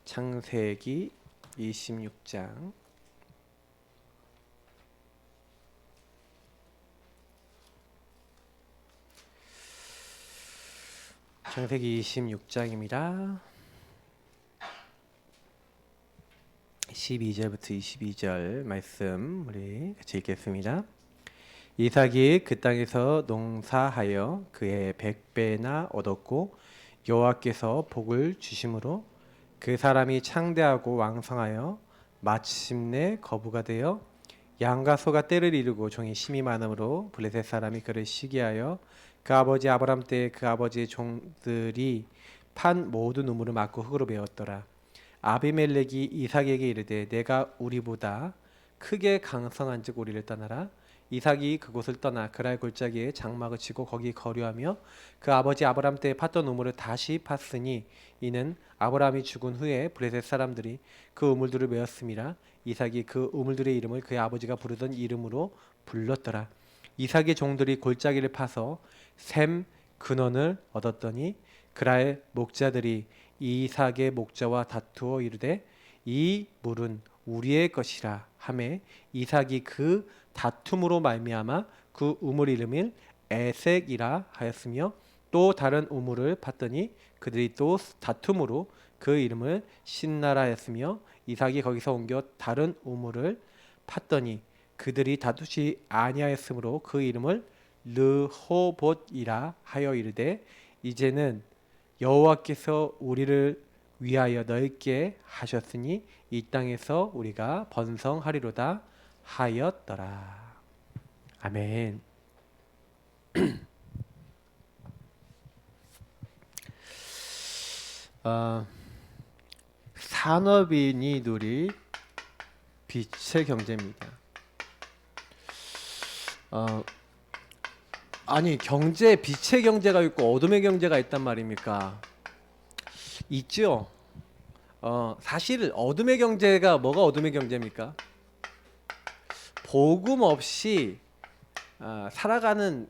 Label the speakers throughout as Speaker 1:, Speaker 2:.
Speaker 1: 창세기 26장 창세기 26장입니다. 12절부터 22절 말씀 우리 같이 읽겠습니다. 이삭이 그 땅에서 농사하여 그의 100배나 얻었고 여호와께서 복을 주심으로 그 사람이 창대하고 왕성하여 마침내 거부가 되어 양과 소가 때를 이루고 종이 심이 많음으로 블레셋 사람이 그를 시기하여 그 아버지 아브람 때에 그 아버지의 종들이 판 모든 우물을 막고 흙으로 메웠더라. 아비멜렉이 이삭에게 이르되 내가 우리보다 크게 강성한즉 우리를 떠나라. 이삭이 그곳을 떠나 그랄 골짜기에 장막을 치고 거기 거류하며 그 아버지 아브람 때에 팠던 우물을 다시 팠으니 이는 아브람이 죽은 후에 블레셋 사람들이 그 우물들을 메었음이라. 이삭이 그 우물들의 이름을 그의 아버지가 부르던 이름으로 불렀더라. 이삭의 종들이 골짜기를 파서 샘 근원을 얻었더니 그랄 목자들이 이삭의 목자와 다투어 이르되 이 물은 우리의 것이라 하매 이삭이 그 다툼으로 말미암아 그 우물 이름을 에색이라 하였으며 또 다른 우물을 팠더니 그들이 또 다툼으로 그 이름을 신나라 하였으며 이삭이 거기서 옮겨 다른 우물을 팠더니 그들이 다투지 아니하였으므로 그 이름을 르호봇이라 하여 이르되 이제는 여호와께서 우리를 위하여 넓게 하셨으니 이 땅에서 우리가 번성하리로다 하였더라. 아멘. 산업인이 누릴 빛의 경제입니다. 아니 경제 빛의 경제가 있고 어둠의 경제가 있단 말입니까? 있죠. 사실 어둠의 경제가 뭐가 어둠의 경제입니까? 복음 없이 살아가는,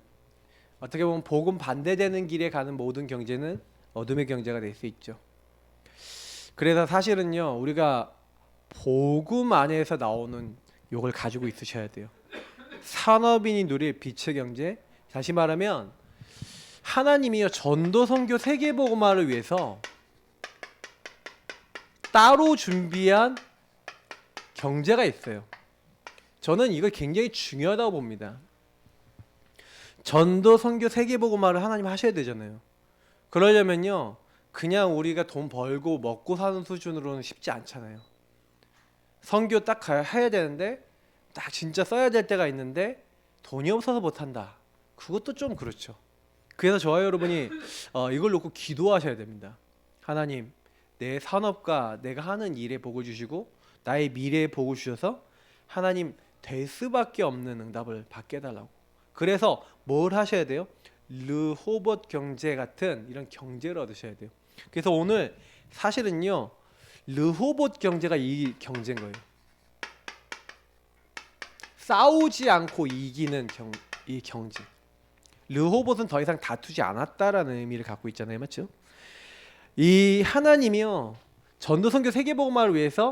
Speaker 1: 어떻게 보면 복음 반대되는 길에 가는 모든 경제는 어둠의 경제가 될 수 있죠. 그래서 사실은요 우리가 복음 안에서 나오는 욕을 가지고 있으셔야 돼요. 산업인이 누릴 빛의 경제, 다시 말하면 하나님이요 전도 선교 세계 복음화를 위해서 따로 준비한 경제가 있어요. 저는 이걸 굉장히 중요하다고 봅니다. 전도 선교 세계 복음화를 하나님 하셔야 되잖아요. 그러려면요 그냥 우리가 돈 벌고 먹고 사는 수준으로는 쉽지 않잖아요. 선교 딱 해야 되는데 딱 진짜 써야 될 때가 있는데 돈이 없어서 못한다. 그것도 좀 그렇죠. 그래서 저와 여러분이 이걸 놓고 기도하셔야 됩니다. 하나님, 내 산업과 내가 하는 일에 복을 주시고 나의 미래에 복을 주셔서 하나님 될 수밖에 없는 응답을 받게 해달라고. 그래서 뭘 하셔야 돼요? 르호봇 경제 같은 이런 경제를 얻으셔야 돼요. 그래서 오늘 사실은요 르호봇 경제가 이 경제인 거예요. 싸우지 않고 이기는 이 경제. 르호봇은 더 이상 다투지 않았다라는 의미를 갖고 있잖아요, 맞죠? 이 하나님이요 전도 선교 세계 복음화를 위해서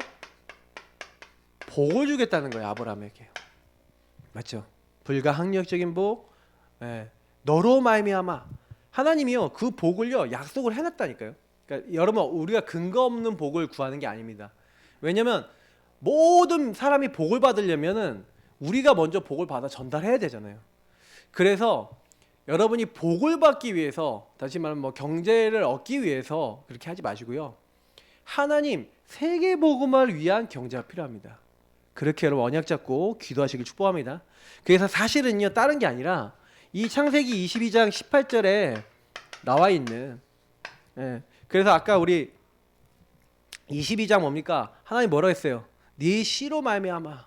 Speaker 1: 복을 주겠다는 거예요, 아브라함에게. 맞죠? 불가항력적인 복, 너로 말미암아. 하나님이요 그 복을요 약속을 해놨다니까요. 그러니까 여러분 우리가 근거 없는 복을 구하는 게 아닙니다. 왜냐면 모든 사람이 복을 받으려면은 우리가 먼저 복을 받아 전달해야 되잖아요. 그래서 여러분이 복을 받기 위해서, 다시 말하면 뭐 경제를 얻기 위해서 그렇게 하지 마시고요. 하나님 세계 복음화를 위한 경제가 필요합니다. 그렇게 여러분 언약 잡고 기도하시길 축복합니다. 그래서 사실은요 다른 게 아니라 이 창세기 22장 18절에 나와 있는, 그래서 아까 우리 22장 뭡니까? 하나님 뭐라 했어요? 네 씨로 말미암아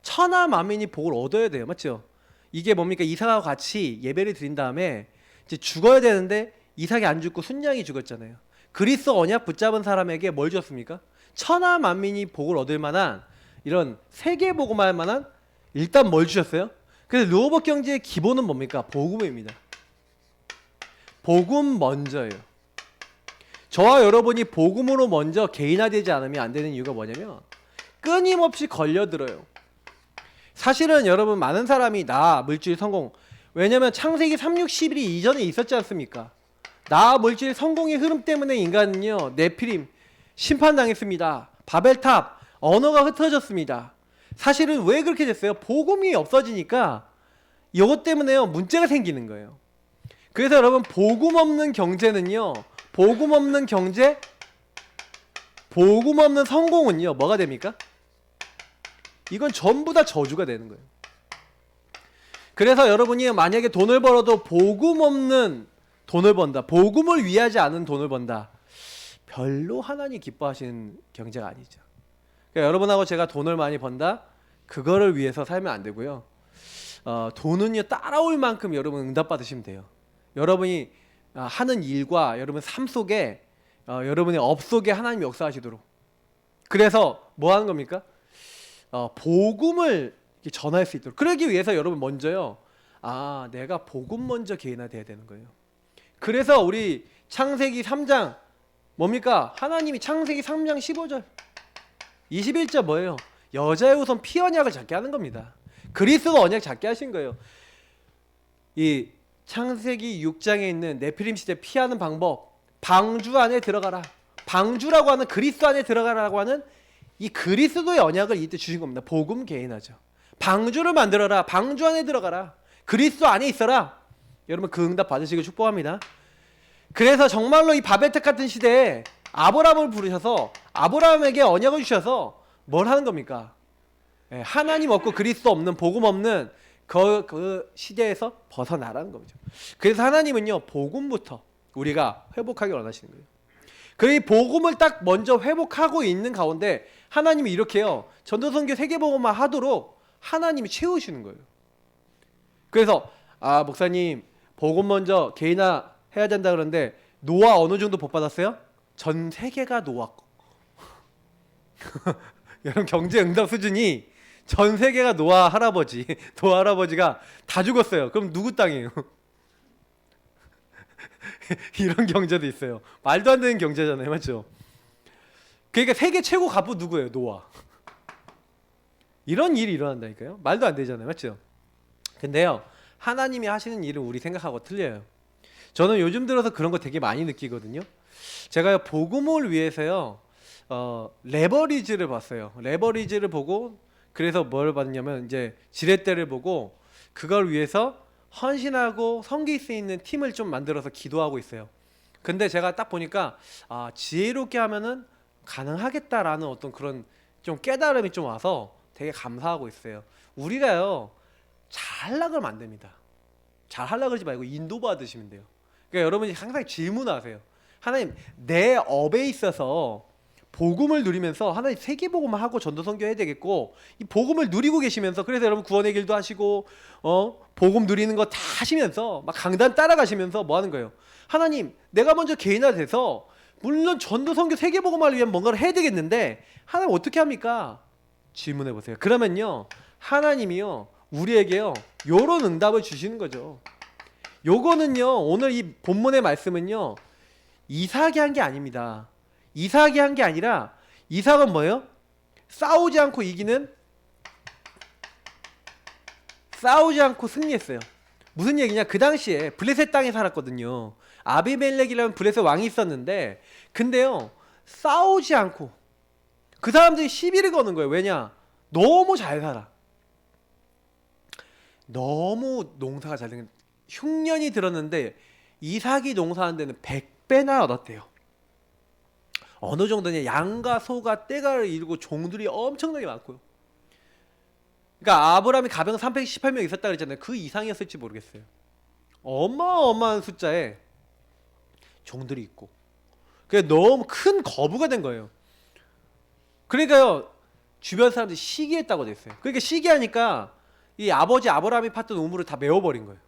Speaker 1: 천하 만민이 복을 얻어야 돼요, 맞죠? 이게 뭡니까? 이삭하고 같이 예배를 드린 다음에 이제 죽어야 되는데 이삭이 안 죽고 순양이 죽었잖아요. 그리스도 언약 붙잡은 사람에게 뭘 줬습니까? 천하 만민이 복을 얻을 만한 이런 세계 복음할 만한 일단 뭘 주셨어요? 그래서 르호봇 경제의 기본은 뭡니까? 복음입니다. 복음 먼저예요. 저와 여러분이 복음으로 먼저 개인화되지 않으면 안 되는 이유가 뭐냐면 끊임없이 걸려들어요. 사실은 여러분 많은 사람이 나 물질 성공, 왜냐면 창세기 3, 6, 11이 이전에 있었지 않습니까? 나 물질 성공의 흐름 때문에 인간은요 네피림 심판당했습니다. 바벨탑 언어가 흩어졌습니다. 사실은 왜 그렇게 됐어요? 복음이 없어지니까 이것 때문에요 문제가 생기는 거예요. 그래서 여러분 복음 없는 경제는요, 복음 없는 경제, 복음 없는 성공은요 뭐가 됩니까? 이건 전부 다 저주가 되는 거예요. 그래서 여러분이 만약에 돈을 벌어도 복음 없는 돈을 번다, 복음을 위하지 않은 돈을 번다, 별로 하나님 기뻐하시는 경제가 아니죠. 그러니까 여러분하고 제가 돈을 많이 번다, 그거를 위해서 살면 안 되고요. 돈은요 따라올 만큼 여러분 응답받으시면 돼요. 여러분이 하는 일과 여러분 삶 속에 여러분의 업 속에 하나님 역사하시도록. 그래서 뭐 하는 겁니까? 복음을 전할 수 있도록. 그러기 위해서 여러분 먼저요, 내가 복음 먼저 개인화돼야 되는 거예요. 그래서 우리 창세기 3장 뭡니까? 하나님이 창세기 3장 15절 21절 뭐예요? 여자의 후손 피 언약을 잡게 하는 겁니다. 그리스도 언약 잡게 하신 거예요. 이 창세기 6장에 있는 네피림 시대 피하는 방법, 방주 안에 들어가라, 방주라고 하는 그리스도 안에 들어가라고 하는 이 그리스도의 언약을 이때 주신 겁니다. 복음 개인하죠. 방주를 만들어라, 방주 안에 들어가라, 그리스도 안에 있어라. 여러분 그 응답 받으시길 축복합니다. 그래서 정말로 이 바벨탑 같은 시대에 아브라함을 부르셔서 아브라함에게 언약을 주셔서 뭘 하는 겁니까? 하나님 없고 그리스도 없는, 복음 없는 그 시대에서 벗어나라는 거죠. 그래서 하나님은요 복음부터 우리가 회복하기 원하시는 거예요. 그 복음을 딱 먼저 회복하고 있는 가운데 하나님이 이렇게요 전도선교 세계복음화 하도록 하나님이 채우시는 거예요. 그래서 목사님 복음 먼저 개인화 해야 된다 그러는데 노아 어느 정도 복 받았어요? 전 세계가 노아 거. 여러분 경제 응답 수준이 전 세계가 노아 할아버지, 노아 할아버지가 다 죽었어요. 그럼 누구 땅이에요? 이런 경제도 있어요. 말도 안 되는 경제잖아요, 맞죠? 그러니까 세계 최고 갑부 누구예요? 노아. 이런 일이 일어난다니까요. 말도 안 되잖아요, 맞죠? 근데요, 하나님이 하시는 일은 우리 생각하고 틀려요. 저는 요즘 들어서 그런 거 되게 많이 느끼거든요. 제가 복음을 위해서요, 레버리지를 봤어요. 레버리지를 보고 그래서 뭘 봤냐면 이제 지렛대를 보고 그걸 위해서 헌신하고 섬길 수 있는 팀을 좀 만들어서 기도하고 있어요. 근데 제가 딱 보니까 지혜롭게 하면은 가능하겠다라는 어떤 그런 좀 깨달음이 좀 와서 되게 감사하고 있어요. 우리가요 잘하려고 하면 안 됩니다. 잘하려고 그러지 말고 인도받으시면 돼요. 그러니까 여러분이 항상 질문하세요. 하나님 내 업에 있어서 복음을 누리면서 하나님 세계복음을 하고 전도선교 해야 되겠고 이 복음을 누리고 계시면서 그래서 여러분 구원의 길도 하시고 복음 누리는 거 다 하시면서 막 강단 따라가시면서 뭐 하는 거예요? 하나님 내가 먼저 개인화돼서 물론 전도선교 세계복음을 위한 뭔가를 해야 되겠는데 하나님 어떻게 합니까? 질문해 보세요. 그러면요 하나님이요 우리에게요 요런 응답을 주시는 거죠. 요거는요 오늘 이 본문의 말씀은요 이삭이 한 게 아닙니다. 이삭이 한 게 아니라 이삭은 뭐예요? 싸우지 않고 이기는, 싸우지 않고 승리했어요. 무슨 얘기냐? 그 당시에 블레셋 땅에 살았거든요. 아비멜렉이라는 블레셋 왕이 있었는데 근데요 싸우지 않고 그 사람들이 시비를 거는 거예요. 왜냐? 너무 잘 살아. 너무 농사가 잘 된, 흉년이 들었는데 이삭이 농사한 데는 100배나 얻었대요. 어느 정도냐? 양과 소가 떼가를 이루고 종들이 엄청나게 많고요. 그러니까 아브라함이 가병 318명 있었다 그랬잖아요. 그 이상이었을지 모르겠어요. 어마어마한 숫자에 종들이 있고 그게 너무 큰 거부가 된 거예요. 그러니까요 주변 사람들이 시기했다고 됐어요. 그러니까 시기하니까 이 아버지 아브라함이 팠던 우물을 다 메워버린 거예요.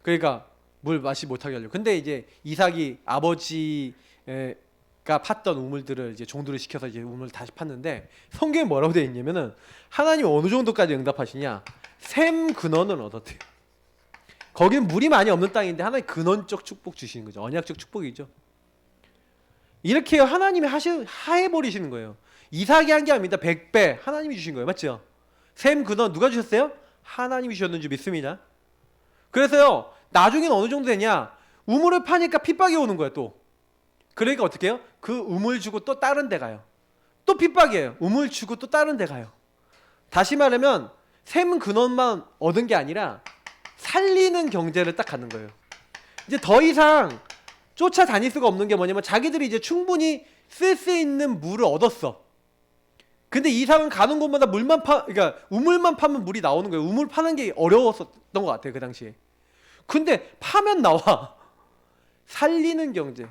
Speaker 1: 그러니까 물 마시 못하게 하려고. 근데 이제 이삭이 아버지가 팠던 우물들을 이제 종들을 시켜서 이제 우물을 다시 팠는데 성경에 뭐라고 되어 있냐면은 하나님 어느 정도까지 응답하시냐? 샘 근원을 얻었대요. 거기는 물이 많이 없는 땅인데 하나님 근원적 축복 주시는 거죠. 언약적 축복이죠. 이렇게 하나님이 하해버리시는 거예요. 이삭이 한 게 아닙니다. 100배 하나님이 주신 거예요. 맞죠? 샘 근원 누가 주셨어요? 하나님이 주셨는 줄 믿습니다. 그래서요, 나중에는 어느 정도 되냐? 우물을 파니까 핍박이 오는 거예요. 또 그러니까 어떻게 해요? 그 우물 주고 또 다른 데 가요. 또 핍박이에요. 우물 주고 또 다른 데 가요. 다시 말하면 샘 근원만 얻은 게 아니라 살리는 경제를 딱 가는 거예요. 이제 더 이상 쫓아다닐 수가 없는 게 뭐냐면 자기들이 이제 충분히 쓸 수 있는 물을 얻었어. 근데 이삭은 가는 곳마다 그러니까 우물만 파면 물이 나오는 거예요. 우물 파는 게 어려웠었던 것 같아요, 그 당시에. 근데 파면 나와. 살리는 경제.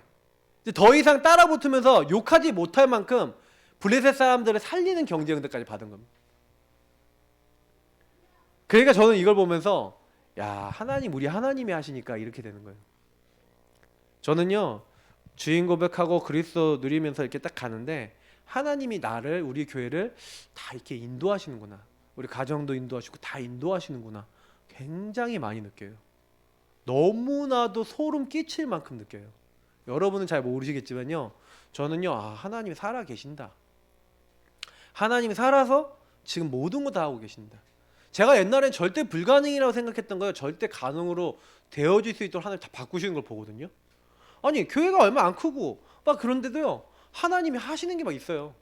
Speaker 1: 이제 더 이상 따라붙으면서 욕하지 못할 만큼 블레셋 사람들을 살리는 경제 응대까지 받은 겁니다. 그러니까 저는 이걸 보면서 야, 우리 하나님이 하시니까 이렇게 되는 거예요. 저는요, 주인 고백하고 그리스도 누리면서 이렇게 딱 가는데 하나님이 우리 교회를 다 이렇게 인도하시는구나. 우리 가정도 인도하시고 다 인도하시는구나. 굉장히 많이 느껴요. 너무나도 소름 끼칠 만큼 느껴요. 여러분은 잘 모르시겠지만요, 저는요, 하나님이 살아 계신다. 하나님이 살아서 지금 모든 거 다 하고 계신다. 제가 옛날엔 절대 불가능이라고 생각했던 거예요. 절대 가능으로 되어질 수 있도록 하나님 다 바꾸시는 걸 보거든요. 아니, 교회가 얼마 안 크고 막 그런데도요, 하나님이 하시는 게 막 있어요.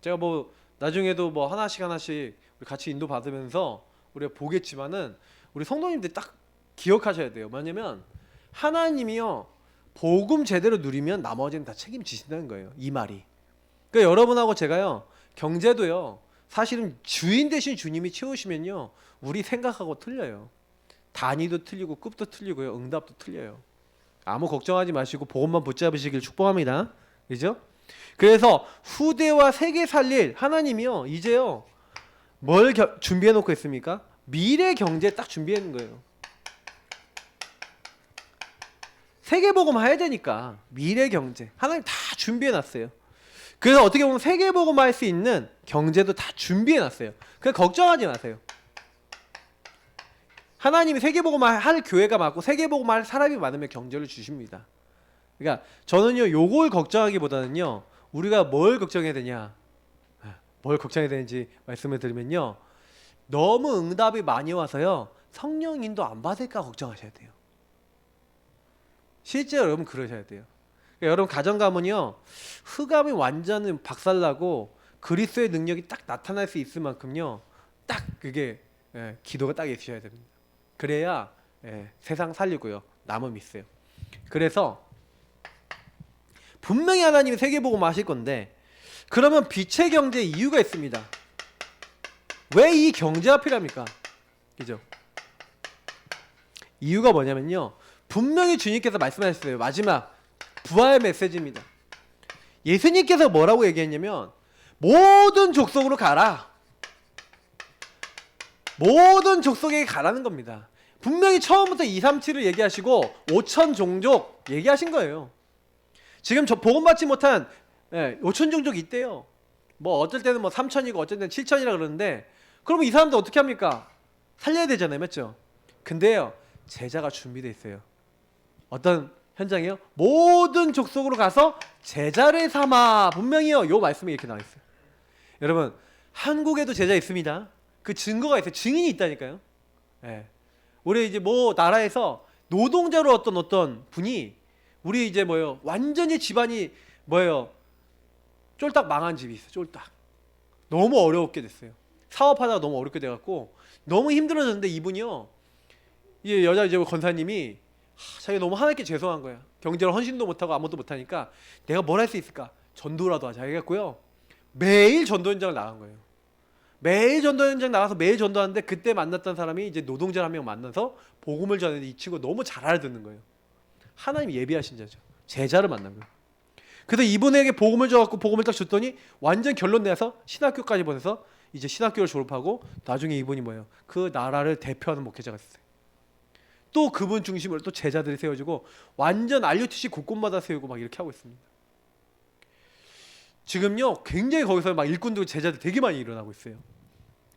Speaker 1: 제가 뭐 나중에도 뭐 하나씩 우리 같이 인도 받으면서 우리가 보겠지만은 우리 성도님들 딱 기억하셔야 돼요. 뭐냐면 하나님이요, 복음 제대로 누리면 나머지는 다 책임지신다는 거예요. 이 말이. 그러니까 여러분하고 제가요, 경제도요, 사실은 주인 대신 주님이 채우시면요, 우리 생각하고 틀려요. 단위도 틀리고 급도 틀리고요, 응답도 틀려요. 아무 걱정하지 마시고 복음만 붙잡으시길 축복합니다. 그죠? 그래서 후대와 세계 살릴 하나님이요, 이제요, 뭘 준비해 놓고 있습니까? 미래 경제 딱 준비해 놓은 거예요. 세계복음 해야 되니까 미래 경제 하나님 다 준비해 놨어요. 그래서 어떻게 보면 세계복음 할 수 있는 경제도 다 준비해 놨어요. 그냥 걱정하지 마세요. 하나님이 세계복음 할 교회가 많고 세계복음 할 사람이 많으면 경제를 주십니다. 그러니까 저는요, 요걸 걱정하기보다는요, 우리가 뭘 걱정해야 되냐, 뭘 걱정해야 되는지 말씀을 드리면요, 너무 응답이 많이 와서요, 성령 인도 안 받을까 걱정하셔야 돼요. 실제로 여러분 그러셔야 돼요. 그러니까 여러분 가정 가면요, 흑암이 완전 박살나고 그리스도의 능력이 딱 나타날 수 있을 만큼요, 딱 그게 기도가 딱 있으셔야 됩니다. 그래야 세상 살리고요, 남은 믿어요. 그래서 분명히 하나님이 세계복음 하실 건데, 그러면 빛의 경제에 이유가 있습니다. 왜 이 경제가 필요합니까? 그죠? 이유가 뭐냐면요, 분명히 주님께서 말씀하셨어요. 마지막 부활 메시지입니다. 예수님께서 뭐라고 얘기했냐면 모든 족속으로 가라. 모든 족속에게 가라는 겁니다. 분명히 처음부터 2, 3, 7을 얘기하시고 5천 종족 얘기하신 거예요. 지금 저 복음받지 못한 5천 종족이 있대요. 뭐 어쩔 때는 뭐 3천이고 어쩔 때는 7천이라 그러는데, 그러면 이 사람들 어떻게 합니까? 살려야 되잖아요. 맞죠? 근데요, 제자가 준비되어 있어요. 어떤 현장이요? 모든 족속으로 가서 제자를 삼아. 분명히요, 요 말씀이 이렇게 나와 있어요. 여러분, 한국에도 제자 있습니다. 그 증거가 있어요. 증인이 있다니까요. 우리 이제 뭐 나라에서 노동자로 어떤 분이, 우리 이제 뭐요, 완전히 집안이 뭐예요, 쫄딱 망한 집이 있어요. 쫄딱 너무 어렵게 됐어요. 사업하다가 너무 어렵게 돼갖고 너무 힘들어졌는데, 이분이요, 이 여자 이제 권사님이 자기가 너무 하나님께 죄송한 거야. 경제를 헌신도 못하고 아무것도 못하니까 내가 뭘 할 수 있을까? 전도라도 하자 해갖고요, 매일 전도 현장을 나간 거예요. 매일 전도 현장 나가서 매일 전도하는데, 그때 만났던 사람이 이제 노동자 한 명 만나서 복음을 전했는데, 이 친구가 너무 잘 알아듣는 거예요. 하나님이 예비하신 자죠. 제자를 만난 거예요. 그래서 이분에게 복음을 줘갖고 복음을 딱 줬더니 완전 결론 내서 신학교까지 보내서 이제 신학교를 졸업하고, 나중에 이분이 뭐예요, 그 나라를 대표하는 목회자가 됐어요. 또 그분 중심으로 또 제자들이 세워지고 완전 RUTC 곳곳마다 세우고 막 이렇게 하고 있습니다. 지금요, 굉장히 거기서 막 일꾼들 제자들 되게 많이 일어나고 있어요.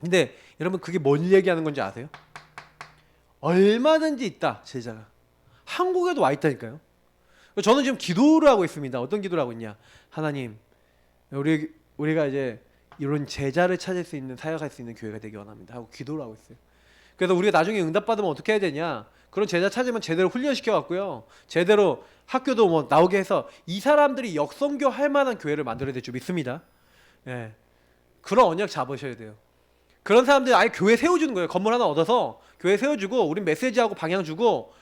Speaker 1: 근데 여러분, 그게 뭔 얘기하는 건지 아세요? 얼마든지 있다, 제자가. 한국에도 와 있다니까요. 저는 지금 기도를 하고 있습니다. 어떤 기도를 하고 있냐? 하나님, 우리가 이제 이런 제자를 찾을 수 있는, 사역할 수 있는 교회가 되기 원합니다 하고 기도를 하고 있어요. 그래서 우리가 나중에 응답받으면 어떻게 해야 되냐? 그런 제자 찾으면 제대로 훈련시켜 갖고요, 제대로 학교도 뭐 나오게 해서 이 사람들이 역선교 할 만한 교회를 만들어야 될 줄 믿습니다. 예, 그런 언약 잡으셔야 돼요. 그런 사람들이 아예 교회 세워주는 거예요. 건물 하나 얻어서 교회 세워주고, 우린 메시지하고 방향 주고,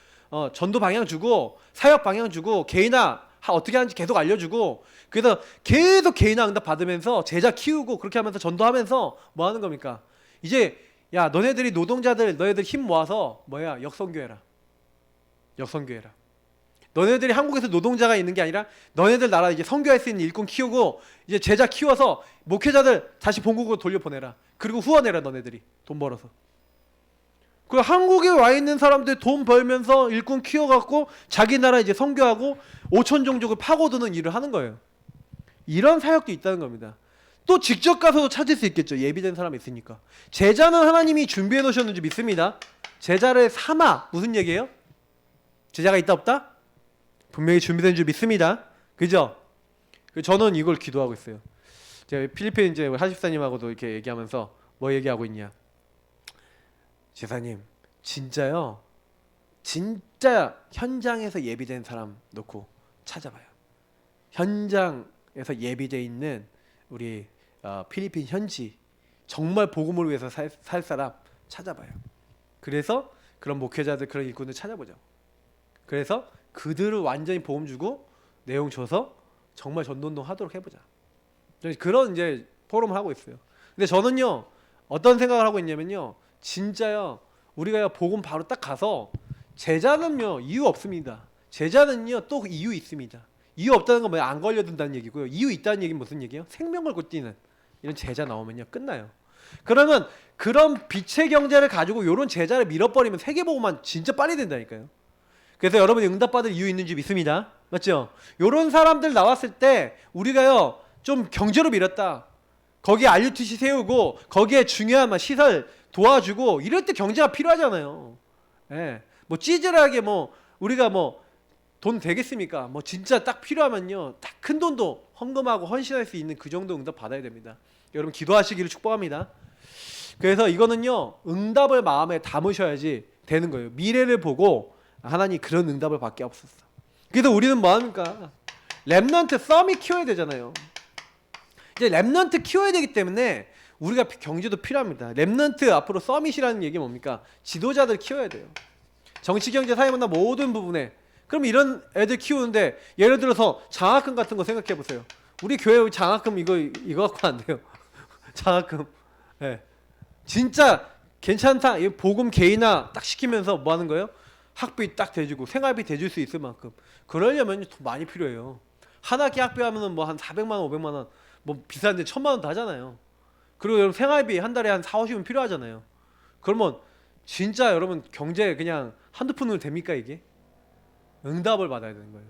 Speaker 1: 전도 방향 주고, 사역 방향 주고, 개인화 어떻게 하는지 계속 알려주고, 그래서 계속 개인화 응답 받으면서 제자 키우고, 그렇게 하면서 전도하면서 뭐 하는 겁니까? 이제 야, 너네들이 노동자들, 너네들 힘 모아서 역선교회라. 역선교회라. 너네들이 한국에서 노동자가 있는 게 아니라 너네들 나라 이제 선교할 수 있는 일꾼 키우고, 이제 제자 키워서 목회자들 다시 본국으로 돌려보내라. 그리고 후원해라, 너네들이 돈 벌어서. 그 한국에 와 있는 사람들 돈 벌면서 일꾼 키워갖고 자기 나라 이제 선교하고 5천 종족을 파고드는 일을 하는 거예요. 이런 사역도 있다는 겁니다. 또 직접 가서도 찾을 수 있겠죠. 예비된 사람이 있으니까. 제자는 하나님이 준비해 놓으셨는지 믿습니다. 제자를 삼아. 무슨 얘기예요? 제자가 있다 없다? 분명히 준비된 줄 믿습니다. 그죠? 저는 이걸 기도하고 있어요. 제가 필리핀 이제 하십사님하고도 이렇게 얘기하면서 뭐 얘기하고 있냐? 제사님, 진짜요? 진짜 현장에서 예비된 사람 놓고 찾아봐요. 현장에서 예비돼 있는 우리 필리핀 현지 정말 복음을 위해서 살 사람 찾아봐요. 그래서 그런 목회자들, 그런 일꾼들 찾아보죠. 그래서 그들을 완전히 복음 주고 내용 줘서 정말 전도운동 하도록 해보자. 그런 이제 포럼을 하고 있어요. 근데 저는요, 어떤 생각을 하고 있냐면요, 진짜요, 우리가 복음 바로 딱 가서, 제자는요 이유 없습니다. 제자는요 또 이유 있습니다. 이유 없다는 건 뭐야? 안 걸려든다는 얘기고요. 이유 있다는 얘기는 무슨 얘기예요? 생명 걸고 뛰는 이런 제자 나오면요 끝나요. 그러면 그런 빛의 경제를 가지고 이런 제자를 밀어버리면 세계복음만 진짜 빨리 된다니까요. 그래서 여러분이 응답받을 이유 있는지 믿습니다. 맞죠? 이런 사람들 나왔을 때 우리가요 좀 경제로 밀었다, 거기에 RUTC 세우고 거기에 중요한 시설 도와주고, 이럴 때 경제가 필요하잖아요. 예. 뭐 찌질하게 우리가 돈 되겠습니까? 진짜 딱 필요하면요, 딱 큰 돈도 헌금하고 헌신할 수 있는 그 정도 응답 받아야 됩니다. 여러분 기도하시기를 축복합니다. 그래서 이거는요, 응답을 마음에 담으셔야지 되는 거예요. 미래를 보고 하나님 그런 응답을 받게 없었어. 그래서 우리는 뭐 합니까? 렘넌트 서밋 키워야 되잖아요. 이제 렘넌트 키워야 되기 때문에 우리가 경제도 필요합니다. 렘넌트 앞으로 서밋이라는 얘기 뭡니까? 지도자들 키워야 돼요. 정치, 경제, 사회, 문화 모든 부분에. 그럼 이런 애들 키우는데, 예를 들어서 장학금 같은 거 생각해 보세요. 우리 교회 장학금 이거 갖고 안 돼요. 장학금. 네. 진짜 괜찮다. 복음 개인화 딱 시키면서 뭐 하는 거예요? 학비 딱 대주고 생활비 대줄 수 있을 만큼. 그러려면 돈 많이 필요해요. 한 학기 학비 하면은 한 400만 원, 500만 원, 비싼데 1000만 원도 하잖아요. 그리고 여러분 생활비 한 달에 한 4, 50은 필요하잖아요. 그러면 진짜 여러분 경제 그냥 한두 푼으로 됩니까 이게? 응답을 받아야 되는 거예요.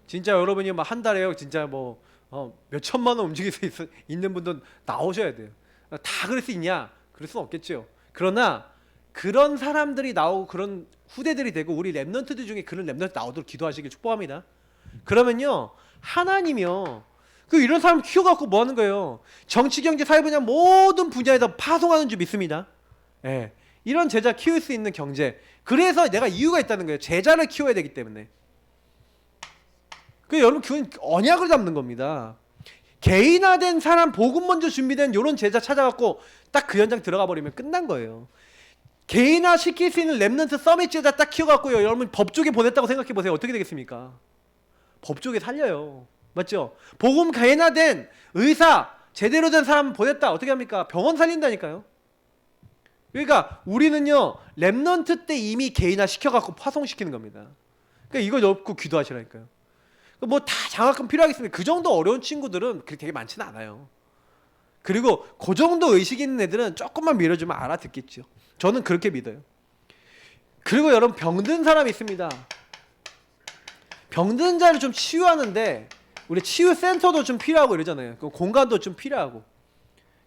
Speaker 1: 진짜 여러분이 한 달에요 진짜 몇 천만 원 움직일 수 있는 분들 나오셔야 돼요. 다 그럴 수 있냐? 그럴 수는 없겠죠. 그러나 그런 사람들이 나오고 그런 후대들이 되고 우리 렘넌트들 중에 그런 렘넌트 나오도록 기도하시길 축복합니다. 그러면요 하나님이요 이런 사람 키워갖고 뭐 하는 거예요? 정치, 경제, 사회 분야 모든 분야에다 파송하는 줄 믿습니다. 예. 이런 제자 키울 수 있는 경제. 그래서 내가 이유가 있다는 거예요. 제자를 키워야 되기 때문에. 여러분 그건 언약을 잡는 겁니다. 개인화된 사람, 복음 먼저 준비된 이런 제자 찾아갖고 딱 그 현장 들어가 버리면 끝난 거예요. 개인화 시킬 수 있는 렘넌트 서밋 제자 딱 키워갖고요, 여러분 법조계 보냈다고 생각해 보세요. 어떻게 되겠습니까? 법조계 살려요. 맞죠? 복음 개인화된 의사, 제대로 된 사람 보냈다. 어떻게 합니까? 병원 살린다니까요. 그러니까 우리는요 렘넌트 때 이미 개인화 시켜갖고 파송시키는 겁니다. 그러니까 이거 넣고 기도하시라니까요. 다 장학금 필요하겠습니까? 그 정도 어려운 친구들은 그렇게 되게 많지는 않아요. 그리고 그 정도 의식 있는 애들은 조금만 밀어주면 알아듣겠죠. 저는 그렇게 믿어요. 그리고 여러분 병든 사람이 있습니다. 병든 자를 좀 치유하는데 우리 치유센터도 좀 필요하고 이러잖아요. 공간도 좀 필요하고.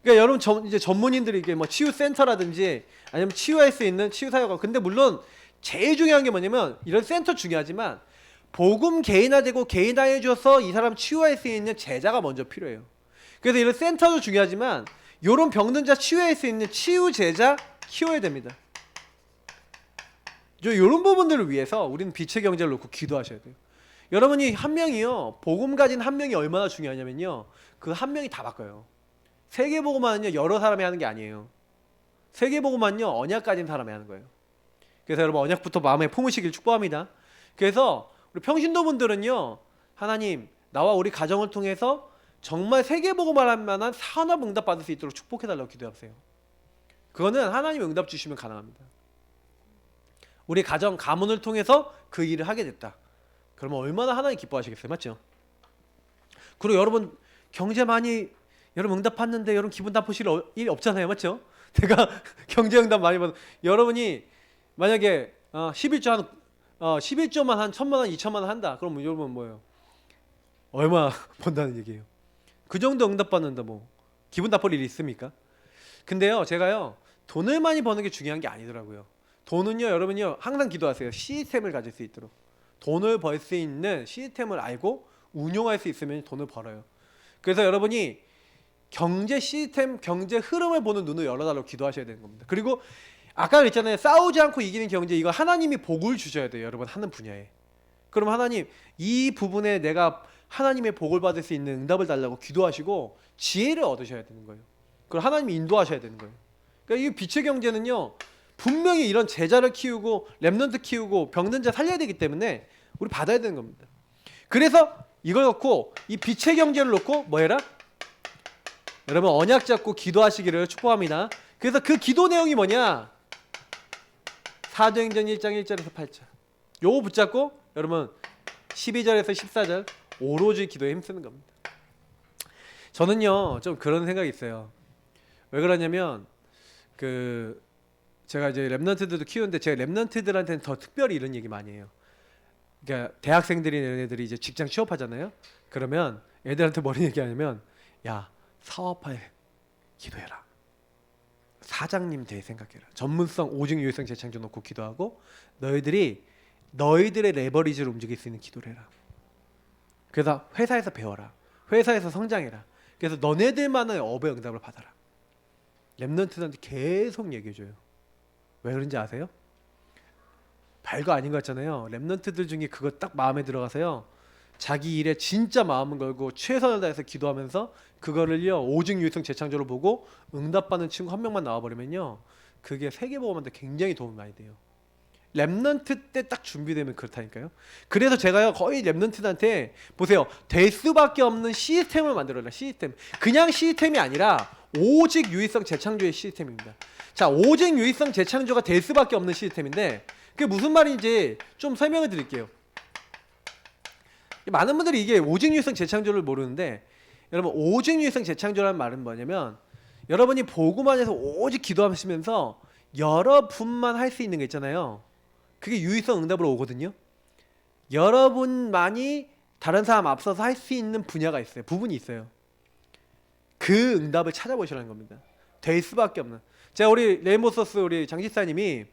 Speaker 1: 그러니까 여러분 이제 전문인들이 이게 치유센터라든지 아니면 치유할 수 있는 치유사역가. 근데 물론 제일 중요한 게 뭐냐면 이런 센터 중요하지만 복음 개인화되고 개인화해 줘서 이 사람 치유할 수 있는 제자가 먼저 필요해요. 그래서 이런 센터도 중요하지만 이런 병든 자 치유할 수 있는 치유 제자 키워야 됩니다. 이런 부분들을 위해서 우리는 빛의 경제를 놓고 기도하셔야 돼요. 여러분이 한 명이요, 복음 가진 한 명이 얼마나 중요하냐면요, 그 한 명이 다 바꿔요. 세계복음화는요 여러 사람이 하는 게 아니에요. 세계복음화는요 언약 가진 사람이 하는 거예요. 그래서 여러분 언약부터 마음에 품으시길 축복합니다. 그래서 우리 평신도분들은요, 하나님 나와 우리 가정을 통해서 정말 세계복음화를 할 만한 산업 응답 받을 수 있도록 축복해달라고 기도하세요. 그거는 하나님의 응답 주시면 가능합니다. 우리 가정 가문을 통해서 그 일을 하게 됐다. 그러면 얼마나 하나님 기뻐하시겠어요, 맞죠? 그리고 여러분 경제 많이 여러분 응답 받는데 여러분 기분 나쁘실 일 없잖아요, 맞죠? 내가 경제 응답 많이 받는 여러분이 만약에 11조만 한 1,000만 원, 2,000만 원 한다. 그럼 여러분 뭐예요? 얼마 번다는 얘기예요. 그 정도 응답 받는다 뭐 기분 나쁠 일이 있습니까? 근데요, 제가요 돈을 많이 버는 게 중요한 게 아니더라고요. 돈은요, 여러분요 항상 기도하세요. 시스템을 가질 수 있도록. 돈을 벌 수 있는 시스템을 알고 운용할 수 있으면 돈을 벌어요. 그래서 여러분이 경제 시스템, 경제 흐름을 보는 눈을 열어달라고 기도하셔야 되는 겁니다. 그리고 아까 그랬잖아요. 싸우지 않고 이기는 경제, 이거 하나님이 복을 주셔야 돼요, 여러분 하는 분야에. 그럼 하나님 이 부분에 내가 하나님의 복을 받을 수 있는 응답을 달라고 기도하시고 지혜를 얻으셔야 되는 거예요. 그럼 하나님이 인도하셔야 되는 거예요. 그러니까 이 빛의 경제는요 분명히 이런 제자를 키우고 렘넌트 키우고 병든 자 살려야 되기 때문에 우리 받아야 되는 겁니다. 그래서 이걸 놓고 이 빛의 경제를 놓고 뭐 해라? 여러분 언약 잡고 기도하시기를 축복합니다. 그래서 그 기도 내용이 뭐냐? 사도행전 1장 1절에서 8절 요거 붙잡고 여러분 12절에서 14절 오로지 기도에 힘쓰는 겁니다. 저는요 좀 그런 생각이 있어요. 왜 그러냐면 제가 이제 랩런트들도 키우는데 제가 랩런트들한테는 더 특별히 이런 얘기 많이 해요. 그러니까 대학생들이나 애들이 이제 직장 취업하잖아요. 그러면 애들한테 뭐라 얘기하냐면, 야 사업할 기도해라. 사장님 될 생각해라. 전문성, 오직 유일성 재창조 놓고 기도하고 너희들의 레버리지를 움직일 수 있는 기도를 해라. 그래서 회사에서 배워라. 회사에서 성장해라. 그래서 너네들만의 업의 응답을 받아라. 랩런트들한테 계속 얘기해줘요. 왜 그런지 아세요? 별거 아닌 것 같잖아요. 랩런트들 중에 그거 딱 마음에 들어가서요, 자기 일에 진짜 마음을 걸고 최선을 다해서 기도하면서 그거를요 오직 유일성 재창조로 보고 응답받는 친구 한 명만 나와버리면요 그게 세계복음한테 굉장히 도움이 많이 돼요. 랩런트 때 딱 준비되면 그렇다니까요. 그래서 제가요 거의 랩런트들한테 보세요, 될 수밖에 없는 시스템을 만들어라. 시스템, 그냥 시스템이 아니라 오직 유일성 재창조의 시스템입니다. 자, 오직 유일성 재창조가 될 수밖에 없는 시스템인데 그게 무슨 말인지 좀 설명을 드릴게요. 많은 분들이 이게 오직 유일성 재창조를 모르는데, 여러분 오직 유일성 재창조라는 말은 뭐냐면 여러분이 복음 안에서 오직 기도하시면서 여러분만 할 수 있는 게 있잖아요. 그게 유일성 응답으로 오거든요. 여러분만이 다른 사람 앞서서 할 수 있는 분야가 있어요. 부분이 있어요. 그 응답을 찾아보시라는 겁니다. 될 수밖에 없는. 제가 우리 레인보소스 우리 장집사님이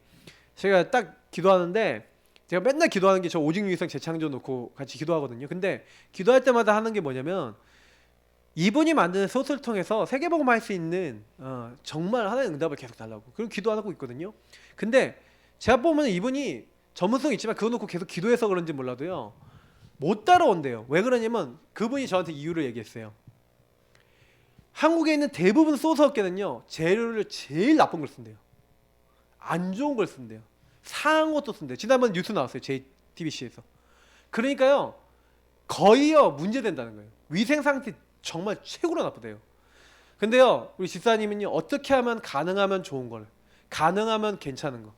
Speaker 1: 제가 딱 기도하는데, 제가 맨날 기도하는 게 저 오직 유일성 재창조 놓고 같이 기도하거든요. 근데 기도할 때마다 하는 게 뭐냐면 이분이 만드는 소스를 통해서 세계복음 할 수 있는 정말 하나의 응답을 계속 달라고 그리고 기도하고 있거든요. 근데 제가 보면 이분이 전문성 있지만 그거 놓고 계속 기도해서 그런지 몰라도요 못 따라온대요. 왜 그러냐면 그분이 저한테 이유를 얘기했어요. 한국에 있는 대부분 소스 업계는요 재료를 제일 나쁜 걸 쓴대요. 안 좋은 걸 쓴대요. 상한 것도 쓴대요. 지난번 뉴스 나왔어요, JTBC에서. 그러니까요 거의요 문제된다는 거예요. 위생 상태 정말 최고로 나쁘대요. 근데요 우리 집사님은요 어떻게 하면 가능하면 좋은 걸, 가능하면 괜찮은 거.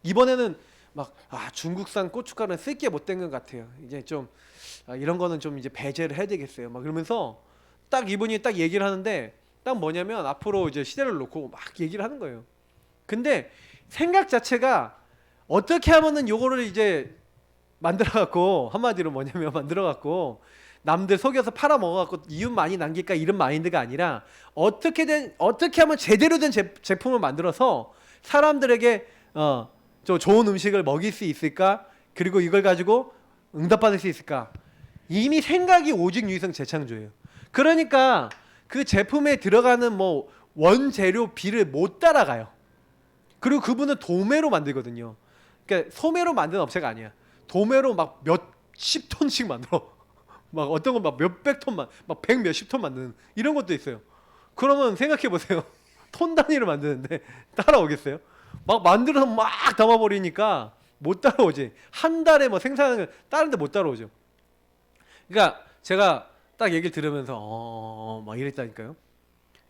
Speaker 1: 이번에는 막 중국산 고춧가루는 쓸 게 못 된 것 같아요. 이제 좀 이런 거는 좀 이제 배제를 해야 되겠어요. 막 그러면서 딱 이분이 딱 얘기를 하는데, 딱 뭐냐면 앞으로 이제 시대를 놓고 막 얘기를 하는 거예요. 근데 생각 자체가 어떻게 하면은 요거를 이제 만들어갖고, 한마디로 뭐냐면 만들어갖고 남들 속여서 팔아먹어갖고 이윤 많이 남길까 이런 마인드가 아니라 어떻게 하면 제대로 된 제품을 만들어서 사람들에게 저 좋은 음식을 먹일 수 있을까, 그리고 이걸 가지고 응답받을 수 있을까? 이미 생각이 오직 유희성 재창조예요. 그러니까 그 제품에 들어가는 뭐 원재료 비를 못 따라가요. 그리고 그분은 도매로 만들거든요. 그러니까 소매로 만드는 업체가 아니야. 도매로 막 몇십 톤씩 만들어. 막 어떤 건 막 몇백 톤만, 막 백 몇십 톤 만드는 이런 것도 있어요. 그러면 생각해 보세요. 톤 단위로 만드는데 따라오겠어요? 막 만들어서 막 담아버리니까 못 따라오지. 한 달에 뭐 생산하는 걸 다른데 못 따라오죠. 그러니까 제가 딱 얘기를 들으면서 막 이랬다니까요.